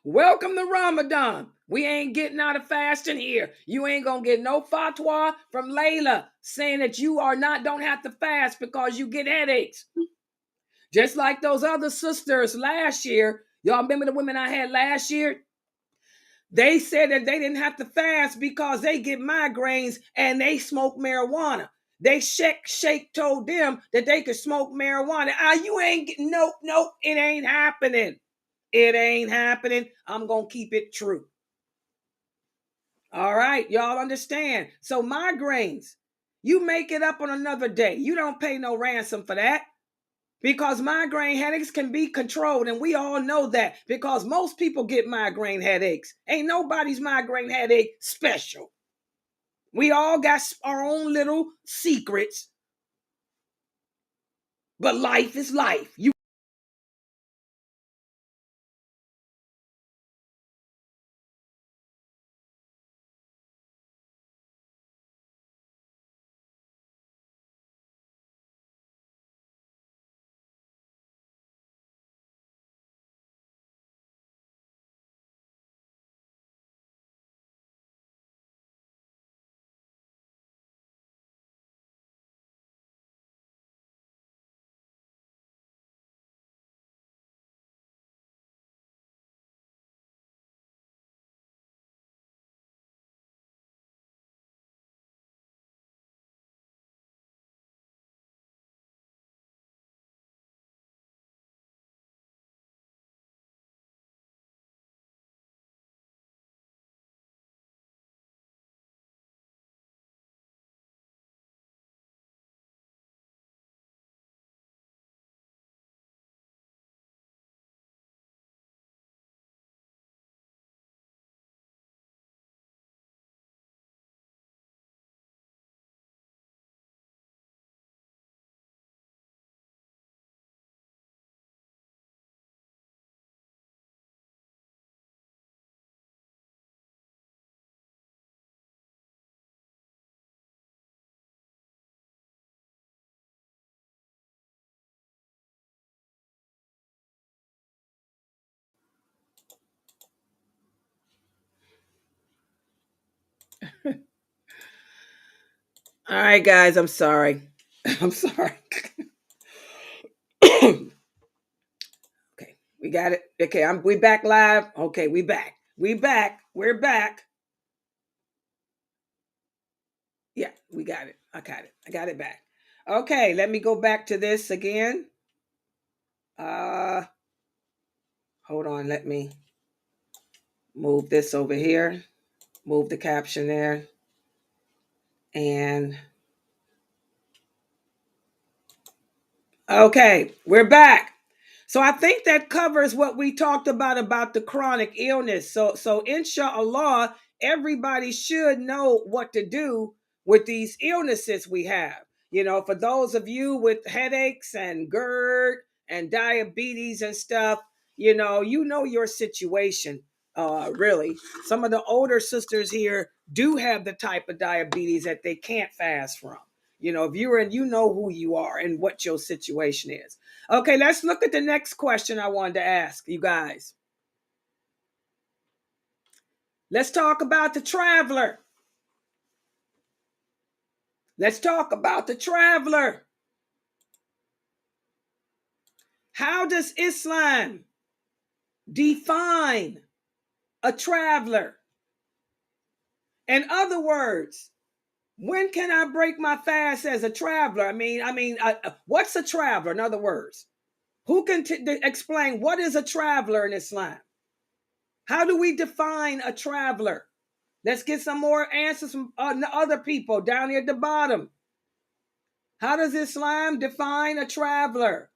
Welcome to Ramadan. We ain't getting out of fasting here. You ain't gonna get no fatwa from Layla saying that you don't have to fast because you get headaches. Just like those other sisters last year. Y'all remember the women I had last year? They said that they didn't have to fast because they get migraines and they smoke marijuana. They Sheikh told them that they could smoke marijuana. You ain't getting, nope, it ain't happening. It ain't happening. I'm going to keep it true. All right, y'all understand. So migraines, you make it up on another day. You don't pay no ransom for that. Because migraine headaches can be controlled, and we all know that because most people get migraine headaches. Ain't nobody's migraine headache special. We all got our own little secrets, but life is life. All right, guys, I'm sorry. I'm sorry. Okay, we got it. Okay, we back live. Okay, we back. We're back. Yeah, we got it. I got it back. Okay, let me go back to this again. Hold on, let me move this over here. Move the caption there. And okay, we're back. So I think that covers what we talked about the chronic illness. So inshallah, everybody should know what to do with these illnesses we have. You know, for those of you with headaches and GERD and diabetes and stuff, you know your situation. Really, some of the older sisters here do have the type of diabetes that they can't fast from. You know, if you're in, you know who you are and what your situation is. Okay, let's look at the next question I wanted to ask you guys. Let's talk about the traveler. Let's talk about the traveler. How does Islam define a traveler? In other words, when can I break my fast as a traveler? What's a traveler? In other words, who can explain what is a traveler in Islam? How do we define a traveler? Let's get some more answers from other people down here at the bottom. How does Islam define a traveler?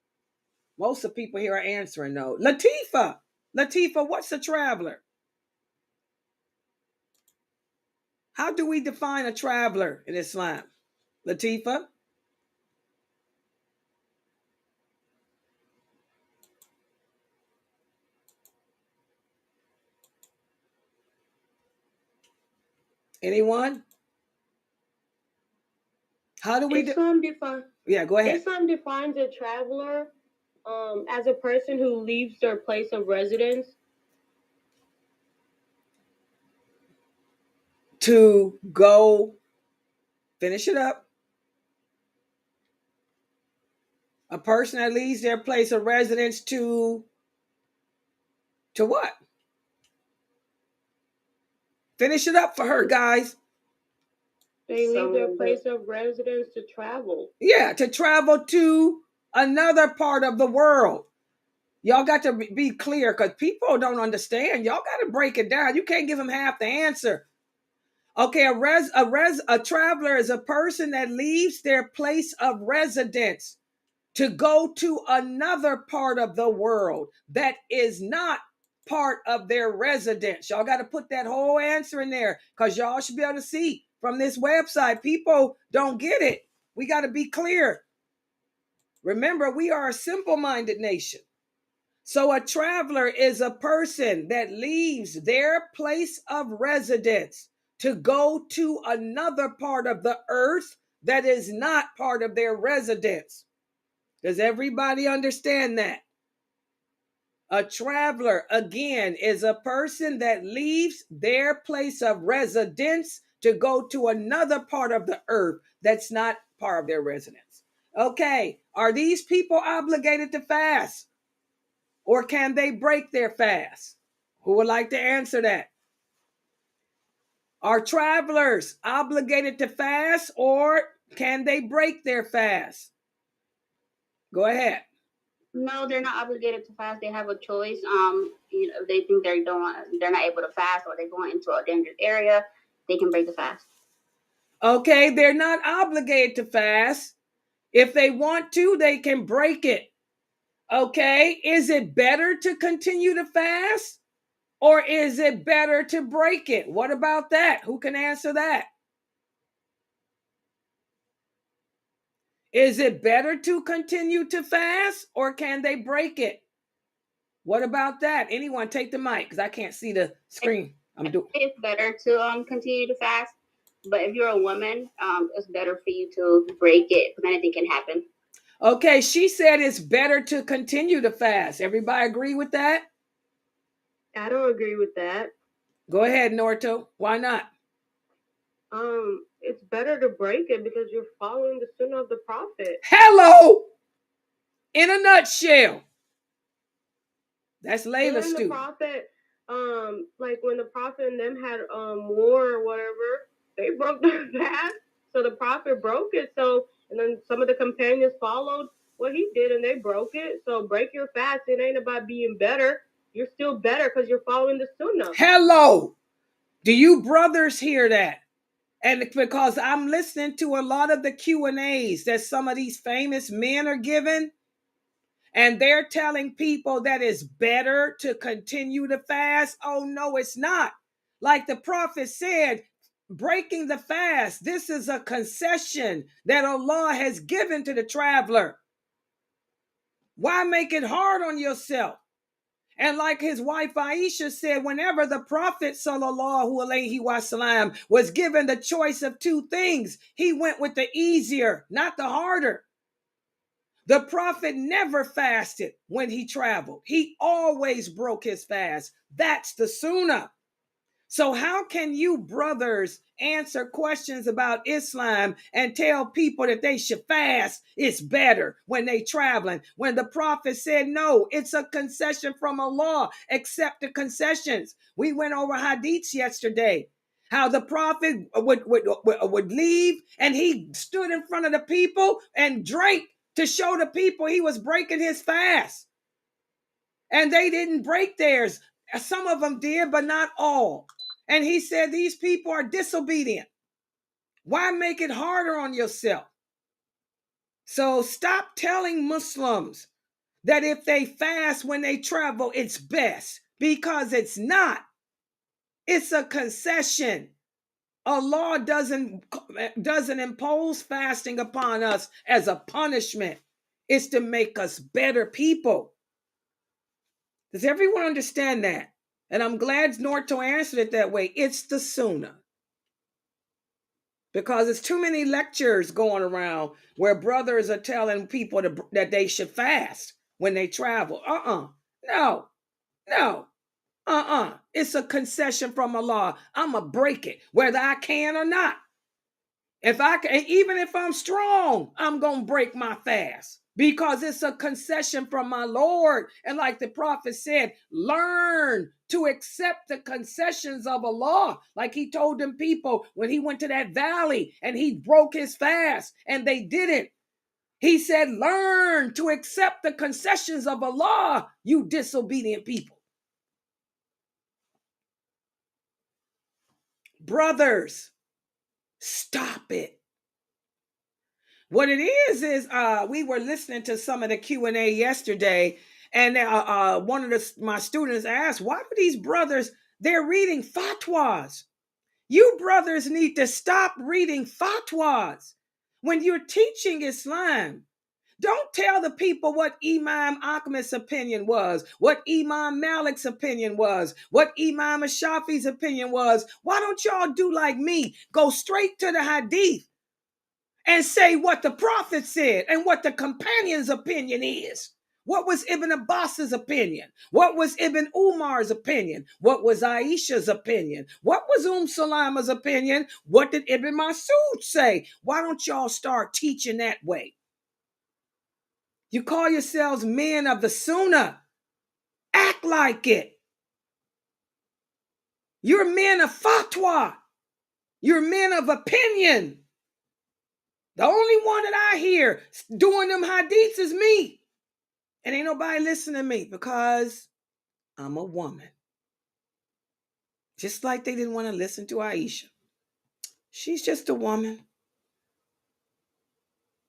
Most of the people here are answering no. Latifa, what's a traveler? How do we define a traveler in Islam? Latifa? Anyone? How do we Yeah, go ahead. Islam defines a traveler as a person who leaves their place of residence To go finish it up. A person that leaves their place of residence to what? Finish it up for her, guys. They leave their place of residence to travel. Yeah, to travel to another part of the world. Y'all got to be clear because people don't understand. Y'all got to break it down. You can't give them half the answer. Okay, a traveler is a person that leaves their place of residence to go to another part of the world that is not part of their residence. Y'all got to put that whole answer in there because y'all should be able to see from this website. People don't get it. We got to be clear. Remember, we are a simple-minded nation. So a traveler is a person that leaves their place of residence to go to another part of the earth that is not part of their residence. Does everybody understand that? A traveler, again, is a person that leaves their place of residence to go to another part of the earth that's not part of their residence. Okay, are these people obligated to fast? Or can they break their fast? Who would like to answer that? Are travelers obligated to fast or can they break their fast? Go ahead. No, they're not obligated to fast. They have a choice. If they think they're not able to fast or they're going into a dangerous area, they can break the fast. Okay, they're not obligated to fast. If they want to, they can break it. Okay, is it better to continue to fast or is it better to break it? What about that? Who can answer that? Is it better to continue to fast or can they break it? What about that? Anyone take the mic because I can't see the screen. It's better to continue to fast, but if you're a woman, it's better for you to break it because anything can happen. Okay, she said it's better to continue to fast. Everybody agree with that? I don't agree with that. Go ahead, Norto. Why not? It's better to break it because you're following the sunnah of the prophet. Hello! In a nutshell. That's Layla's student. The prophet, like when the prophet and them had war or whatever, they broke their fast. So the prophet broke it. So, and then some of the companions followed what he did and they broke it. So break your fast. It ain't about being better. You're still better because you're following the sunnah. Hello. Do you brothers hear that? And because I'm listening to a lot of the Q&As that some of these famous men are giving, and they're telling people that it's better to continue to fast. Oh, no, it's not. Like the prophet said, breaking the fast, this is a concession that Allah has given to the traveler. Why make it hard on yourself? And like his wife Aisha said, whenever the Prophet sallallahu alaihi wasallam was given the choice of two things, he went with the easier, not the harder. The Prophet never fasted when he traveled. He always broke his fast. That's the sunnah. So how can you brothers answer questions about Islam and tell people that they should fast? It's better when they traveling. When the prophet said, no, it's a concession from Allah. Accept the concessions. We went over hadiths yesterday. How the prophet would leave and he stood in front of the people and drank to show the people he was breaking his fast. And they didn't break theirs. Some of them did, but not all. And he said, these people are disobedient. Why make it harder on yourself? So stop telling Muslims that if they fast when they travel, it's best, because it's not. It's a concession. Allah doesn't impose fasting upon us as a punishment. It's to make us better people. Does everyone understand that? And I'm glad Norto answered it that way. It's the sunnah. Because there's too many lectures going around where brothers are telling people that they should fast when they travel. No. It's a concession from Allah. I'm going to break it, whether I can or not. If I can, even if I'm strong, I'm going to break my fast. Because it's a concession from my Lord. And like the prophet said, learn to accept the concessions of Allah. Like he told them people when he went to that valley and he broke his fast and they didn't. He said, learn to accept the concessions of Allah, you disobedient people. Brothers, stop it. What it is we were listening to some of the Q&A yesterday, and one of my students asked, why do these brothers, they're reading fatwas? You brothers need to stop reading fatwas. When you're teaching Islam, don't tell the people what Imam Ahmad's opinion was, what Imam Malik's opinion was, what Imam Shafi's opinion was. Why don't y'all do like me? Go straight to the hadith and say what the prophet said and what the companion's opinion is. What was Ibn Abbas's opinion? What was Ibn Umar's opinion? What was Aisha's opinion? What was Salama's opinion? What did Ibn Masud say? Why don't y'all start teaching that way? You call yourselves men of the Sunnah. Act like it. You're men of fatwa. You're men of opinion. The only one that I hear doing them hadiths is me. And ain't nobody listening to me because I'm a woman. Just like they didn't want to listen to Aisha. She's just a woman.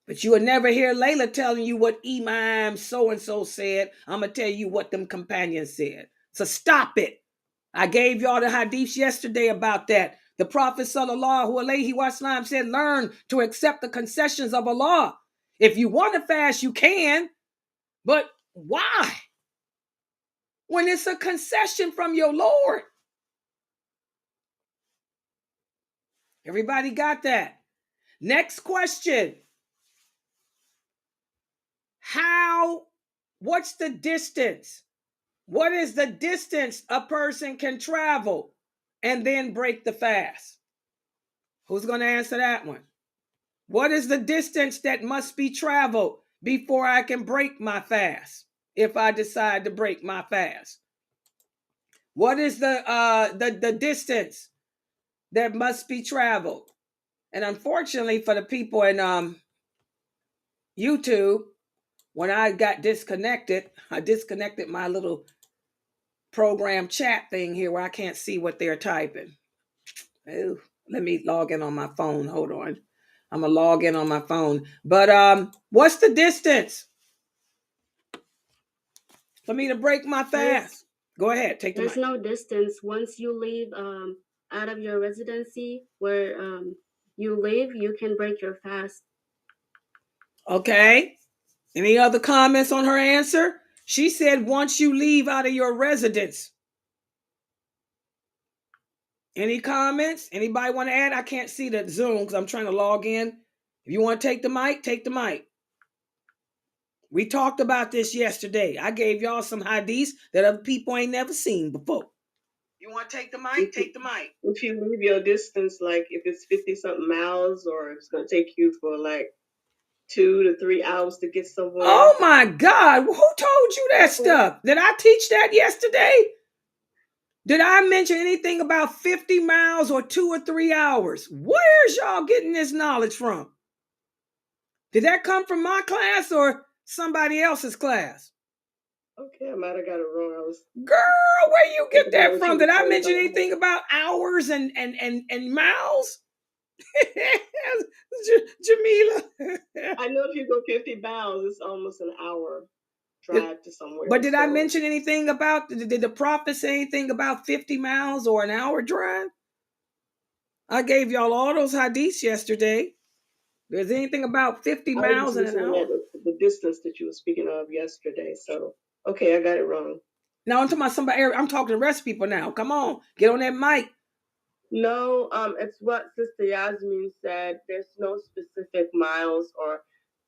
But you will never hear Layla telling you what Imam so-and-so said. I'm going to tell you what them companions said. So stop it. I gave y'all the hadiths yesterday about that. The Prophet sallallahu alaihi wasallam said, learn to accept the concessions of Allah. If you want to fast, you can. But why? When it's a concession from your Lord. Everybody got that? Next question. What's the distance? What is the distance a person can travel and then break the fast? Who's going to answer that one? What is the distance that must be traveled before I can break my fast if I decide to break my fast? What is the distance that must be traveled? And unfortunately for the people in YouTube, when I got disconnected, I disconnected my little program chat thing here where I can't see what they're typing. Ooh, let me log in on my phone. Hold on. I'm gonna log in on my phone. But what's the distance for me to break my fast? Go ahead, take the mic. There's no distance. Once you leave out of your residency where you live, you can break your fast. Okay. Any other comments on her answer? She said once you leave out of your residence. Any comments? Anybody want to add? I can't see the Zoom because I'm trying to log in. If you want to take the mic, take the mic. We talked about this yesterday. I gave y'all some hadiths that other people ain't never seen before. You want to take the mic? Take the mic. If you leave your distance, like if it's 50 something miles, or it's going to take you for like 2 to 3 hours to get somewhere. Oh my God. Who told you that stuff? Did I teach that yesterday? Did I mention anything about 50 miles or 2 or 3 hours? Where's y'all getting this knowledge from? Did that come from my class or somebody else's class? Okay, I might have got it wrong. Girl, where you get that from? Did I mention anything about hours and miles? Jamila. I know if you go 50 miles, it's almost an hour drive to somewhere. But did I mention anything about, did the prophet say anything about 50 miles or an hour drive? I gave y'all all those hadiths yesterday. There's anything about 50 miles in an hour? The distance that you were speaking of yesterday. So, okay, I got it wrong. Now I'm talking about somebody. I'm talking to the rest of people now. Come on, get on that mic. No, it's what Sister Yasmin said. There's no specific miles or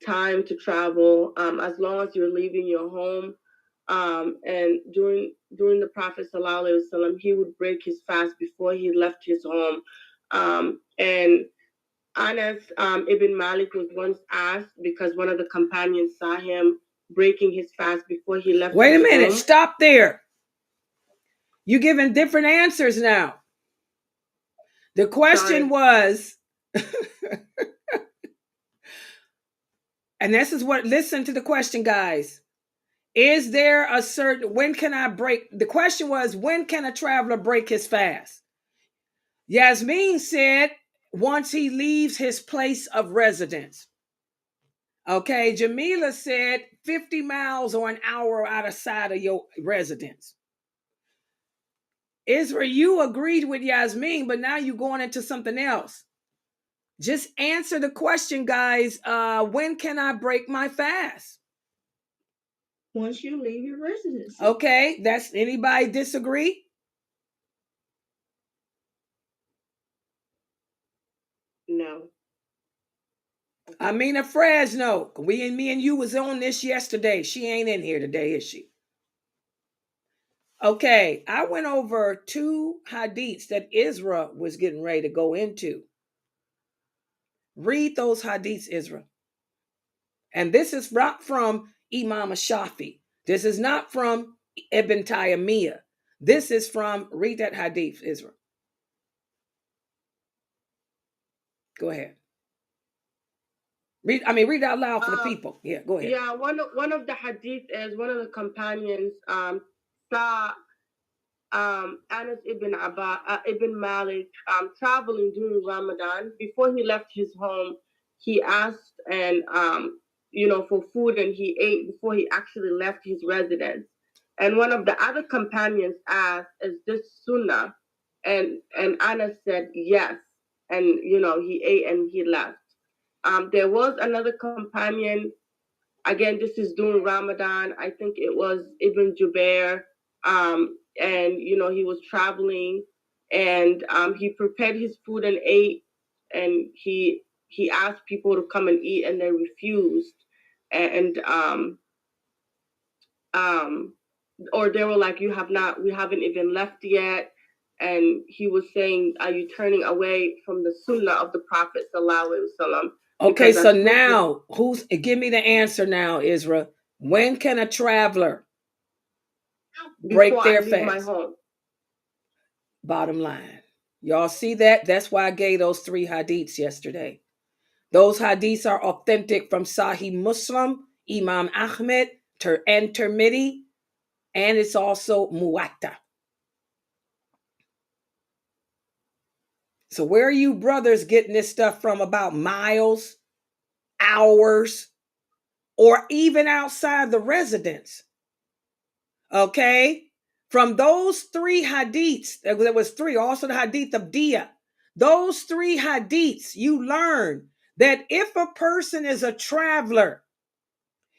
time to travel. As long as you're leaving your home. And during the Prophet Sallallahu Alaihi Wasallam, he would break his fast before he left his home. And Anas ibn Malik was once asked because one of the companions saw him breaking his fast before he left. Wait a minute, stop there. You're giving different answers now. The question was, and this is what, listen to the question, guys. Is there a certain, when can I break? The question was, when can a traveler break his fast? Yasmin said, once he leaves his place of residence. Okay, Jamila said 50 miles or an hour outside of your residence. Israel, you agreed with Yasmin, but now you're going into something else. Just answer the question, guys. When can I break my fast? Once you leave your residence. Okay, that's, anybody disagree? No. Amina Fresno, me and you was on this yesterday. She ain't in here today, is she? Okay, I went over 2 hadiths that Israel was getting ready to go into. Read those hadiths, Israel. And this is not from Imam Shafi. This is not from Ibn Taymiyyah. This is from, read that hadith, Israel. Go ahead. Read out loud for the people. Yeah, go ahead. Yeah, one of the hadith is one of the companions saw Anas ibn Malik traveling during Ramadan. Before he left his home, he asked and for food, and he ate before he actually left his residence. And one of the other companions asked, "Is this sunnah?" And Anas said yes, and he ate and he left. There was another companion. Again, this is during Ramadan. I think it was Ibn Jubair. And he was traveling, and he prepared his food and ate, and he asked people to come and eat, and they refused. And or they were like, we haven't even left yet. And he was saying, are you turning away from the sunnah of the Prophet Sallallahu Alaihi Wasallam? Okay, so now, give me the answer now, Israel. When can a traveler break their fast? My home. Bottom line. Y'all see that? That's why I gave those 3 hadiths yesterday. Those hadiths are authentic from Sahih Muslim, Imam Ahmed, and Tirmidhi, and it's also Muwatta. So where are you brothers getting this stuff from about miles, hours, or even outside the residence? Okay? From those 3 hadiths, there was 3, also the hadith of Dia. Those 3 hadiths, you learn that if a person is a traveler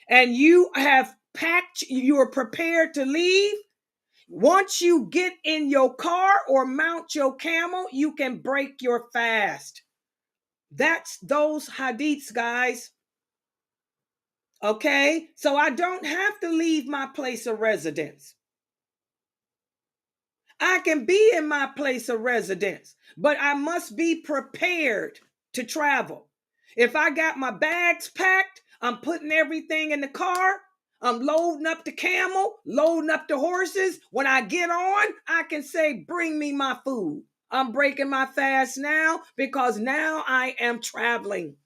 and you have packed, you are prepared to leave, once you get in your car or mount your camel, you can break your fast. That's those hadiths, guys. Okay? So I don't have to leave my place of residence. I can be in my place of residence, but I must be prepared to travel. If I got my bags packed, I'm putting everything in the car, I'm loading up the camel, loading up the horses. When I get on, I can say, bring me my food. I'm breaking my fast now because now I am traveling.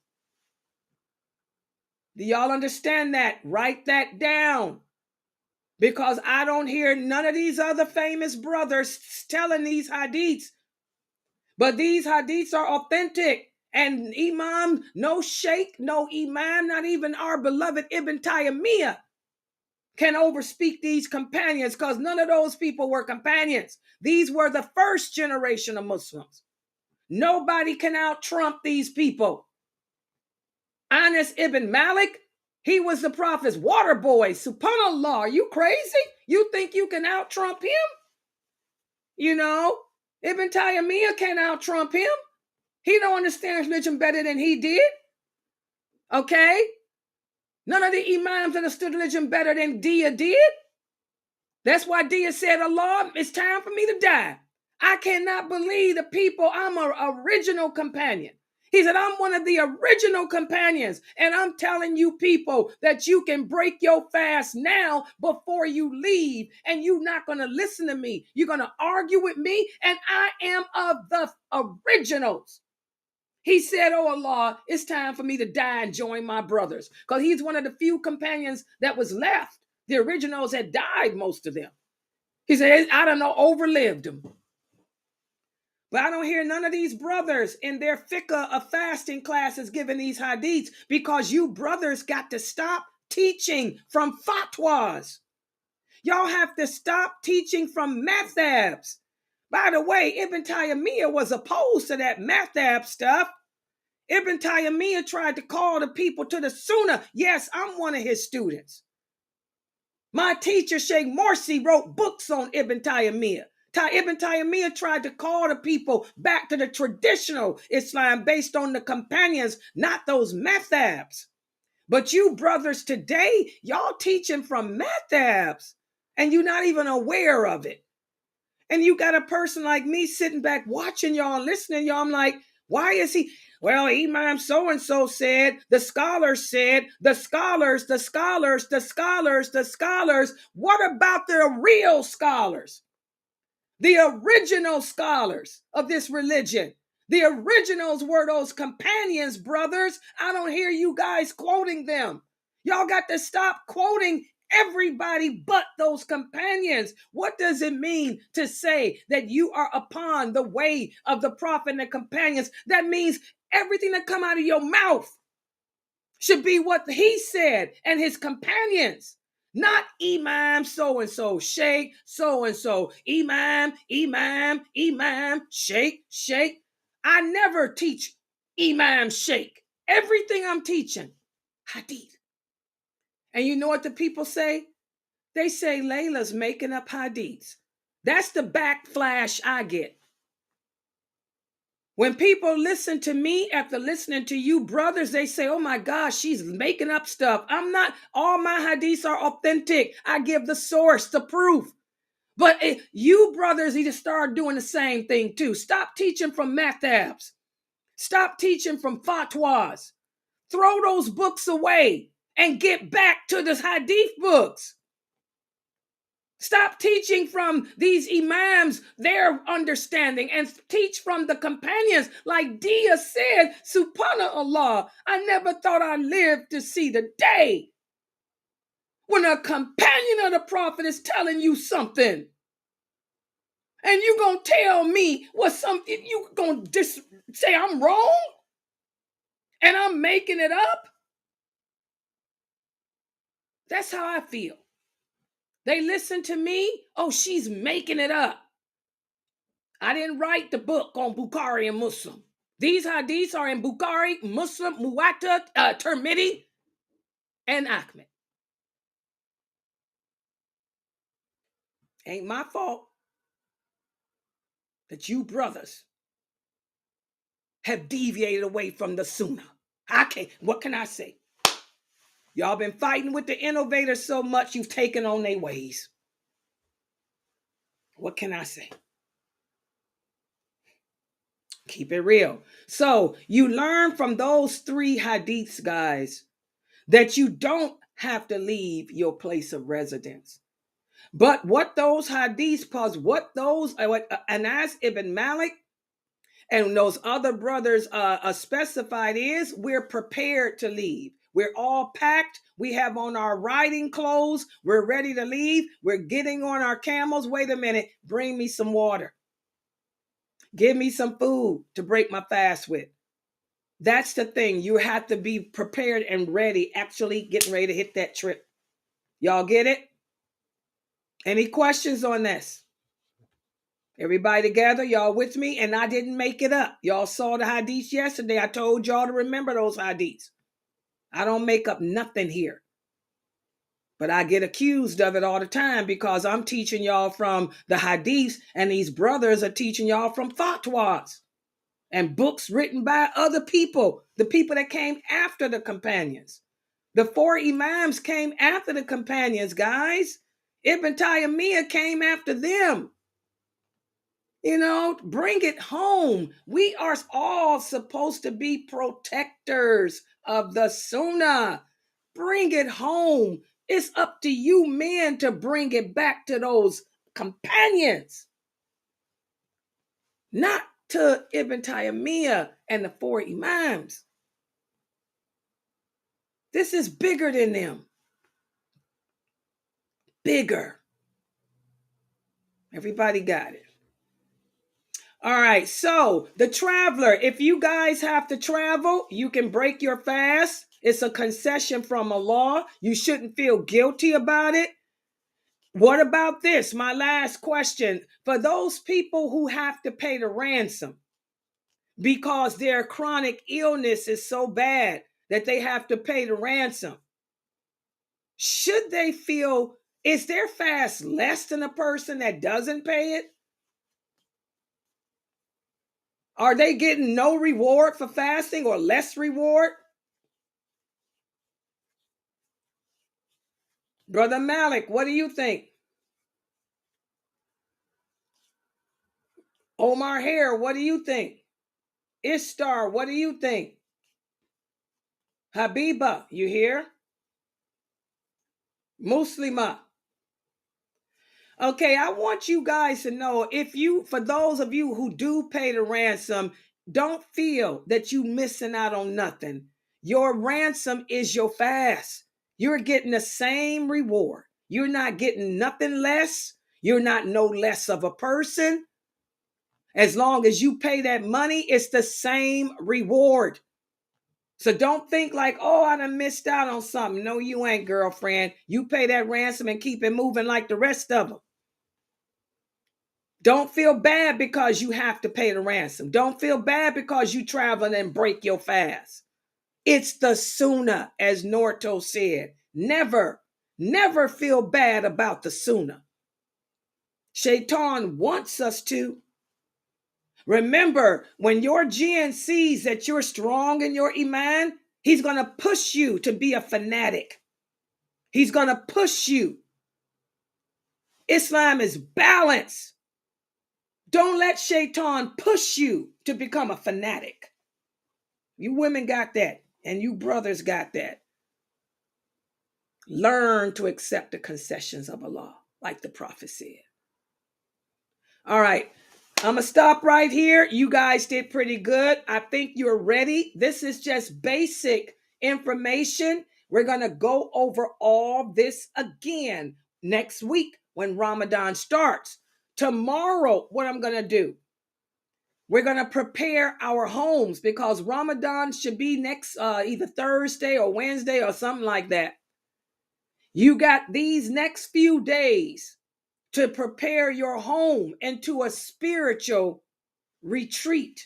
Do y'all understand that? Write that down. Because I don't hear none of these other famous brothers telling these hadiths. But these hadiths are authentic. And Imam, no sheikh, no imam, not even our beloved Ibn Taymiyyah can overspeak these companions, because none of those people were companions. These were the first generation of Muslims. Nobody can out-trump these people. Anas ibn Malik, he was the prophet's water boy. Subhanallah, are you crazy? You think you can out-trump him? You know, Ibn Taymiyyah can't out-trump him. He don't understand religion better than he did. Okay? None of the imams understood religion better than Dia did. That's why Dia said, Allah, it's time for me to die. I cannot believe the people, I'm an original companion. He said, I'm one of the original companions, and I'm telling you people that you can break your fast now before you leave, and you're not going to listen to me. You're going to argue with me, and I am of the originals. He said, oh Allah, it's time for me to die and join my brothers, because he's one of the few companions that was left. The originals had died, most of them. He said, I don't know, overlived them. But I don't hear none of these brothers in their fiqh of fasting classes giving these hadiths, because you brothers got to stop teaching from fatwas. Y'all have to stop teaching from madhabs. By the way, Ibn Taymiyyah was opposed to that madhab stuff. Ibn Taymiyyah tried to call the people to the Sunnah. Yes, I'm one of his students. My teacher, Sheikh Morsi, wrote books on Ibn Taymiyyah. Ibn Taymiyyah tried to call the people back to the traditional Islam based on the companions, not those madhabs. But you brothers today, y'all teaching from madhabs, and you're not even aware of it. And you got a person like me sitting back watching y'all, listening y'all. I'm like, why is he? Well, Imam so-and-so said, the scholars said, the scholars. What about the real scholars? The original scholars of this religion. The originals were those companions, brothers. I don't hear you guys quoting them. Y'all got to stop quoting everybody but those companions. What does it mean to say that you are upon the way of the prophet and the companions? That means everything that come out of your mouth should be what he said and his companions. Not Imam so-and-so, Sheikh so-and-so, Imam, Sheikh. I never teach Imam, Sheikh. Everything I'm teaching, hadith. And you know what the people say? They say Layla's making up hadiths. That's the backflash I get. When people listen to me after listening to you brothers, they say, oh my gosh, she's making up stuff. I'm not. All my hadiths are authentic. I give the source, the proof. But you brothers need to start doing the same thing too. Stop teaching from madhabs. Stop teaching from fatwas. Throw those books away and get back to the hadith books. Stop teaching from these imams their understanding and teach from the companions. Like Dia said, subhanallah, I never thought I'd live to see the day when a companion of the prophet is telling you something. And you gonna tell me what something you gonna say I'm wrong and I'm making it up? That's how I feel. They listen to me. Oh, she's making it up. I didn't write the book on Bukhari and Muslim. These hadiths are in Bukhari, Muslim, Muwatta, Tirmidhi, and Ahmed. Ain't my fault that you brothers have deviated away from the Sunnah. What can I say? Y'all been fighting with the innovators so much you've taken on their ways. What can I say? Keep it real. So you learn from those 3 hadiths, guys, that you don't have to leave your place of residence. But what those hadiths, what Anas ibn Malik and those other brothers specified is, we're prepared to leave. We're all packed. We have on our riding clothes. We're ready to leave. We're getting on our camels. Wait a minute. Bring me some water. Give me some food to break my fast with. That's the thing. You have to be prepared and ready, actually getting ready to hit that trip. Y'all get it? Any questions on this? Everybody together? Y'all with me? And I didn't make it up. Y'all saw the hadiths yesterday. I told y'all to remember those hadiths. I don't make up nothing here. But I get accused of it all the time because I'm teaching y'all from the hadiths and these brothers are teaching y'all from fatwas and books written by other people, the people that came after the companions. The 4 imams came after the companions, guys. Ibn Taymiyyah came after them. Bring it home. We are all supposed to be protectors of the Sunnah. Bring it home. It's up to you men to bring it back to those companions, not to Ibn Taymiyyah and the 4 imams. This is bigger than them. Bigger. Everybody got it. All right, so the traveler, if you guys have to travel, you can break your fast. It's a concession from Allah. You shouldn't feel guilty about it. What about this? My last question. For those people who have to pay the ransom because their chronic illness is so bad that they have to pay the ransom, should they feel, is their fast less than a person that doesn't pay it? Are they getting no reward for fasting or less reward? Brother Malik, what do you think? Omar Hare, what do you think? Ishtar, what do you think? Habiba, you here? Muslima. Okay, I want you guys to know, for those of you who do pay the ransom, don't feel that you missing out on nothing. Your ransom is your fast. You're getting the same reward. You're not getting nothing less. You're not no less of a person. As long as you pay that money, it's the same reward. So don't think like, oh, I done missed out on something. No, you ain't, girlfriend. You pay that ransom and keep it moving like the rest of them. Don't feel bad because you have to pay the ransom. Don't feel bad because you travel and break your fast. It's the Sunnah, as Norto said. Never feel bad about the Sunnah. Shaitan wants us to. Remember, when your jinn sees that you're strong in your iman, he's going to push you to be a fanatic. He's going to push you. Islam is balance. Don't let Shaitan push you to become a fanatic. You women got that, and you brothers got that. Learn to accept the concessions of Allah. like the prophet said. All right. I'm going to stop right here. You guys did pretty good. I think you're ready. This is just basic information. We're going to go over all this again next week when Ramadan starts. Tomorrow, what I'm going to do, we're going to prepare our homes because Ramadan should be next either Thursday or Wednesday or something like that. You got these next few days to prepare your home into a spiritual retreat.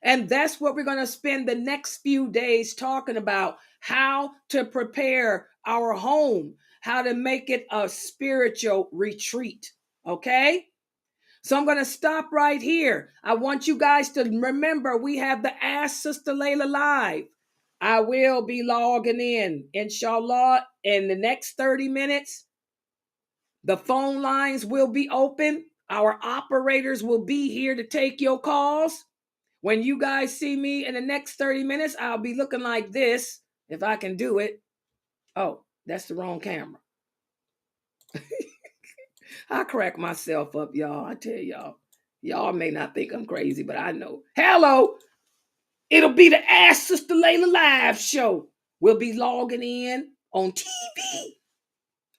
And that's what we're going to spend the next few days talking about, how to prepare our home, how to make it a spiritual retreat. Okay? So I'm going to stop right here. I want you guys to remember we have the Ask Sister Layla Live. I will be logging in, inshallah, in the next 30 minutes. The phone lines will be open. Our operators will be here to take your calls. When you guys see me in the next 30 minutes, I'll be looking like this, if I can do it. Oh, that's the wrong camera. I crack myself up, y'all. I tell y'all. Y'all may not think I'm crazy, but I know. Hello. It'll be the Ask Sister Layla Live show. We'll be logging in on TV.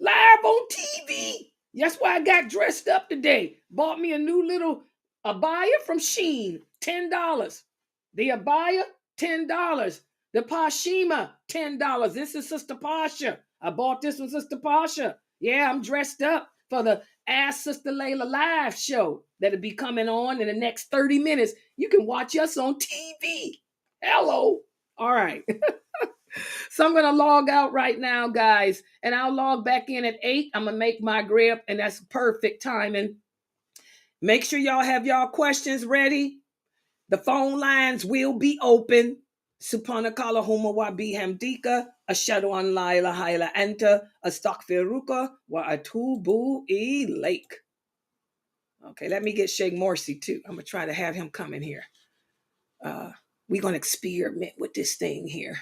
Live on TV. That's why I got dressed up today. Bought me a new little abaya from Shein, $10. The abaya, $10. The pashima, $10. This is Sister Pasha. I bought this from Sister Pasha. Yeah, I'm dressed up for the Ask Sister Layla Live show that'll be coming on in the next 30 minutes. You can watch us on TV. Hello. All right. So I'm going to log out right now, guys, and I'll log back in at 8. I'm going to make my grip, and that's perfect timing. Make sure y'all have y'all questions ready. The phone lines will be open. Subhanakala huma wa bihamdika, ashhadu an la ilaha illa anta, astaghfiruka wa atubu ilaik. Okay, let me get Sheikh Morsi too. I'm going to try to have him come in here. We're going to experiment with this thing here.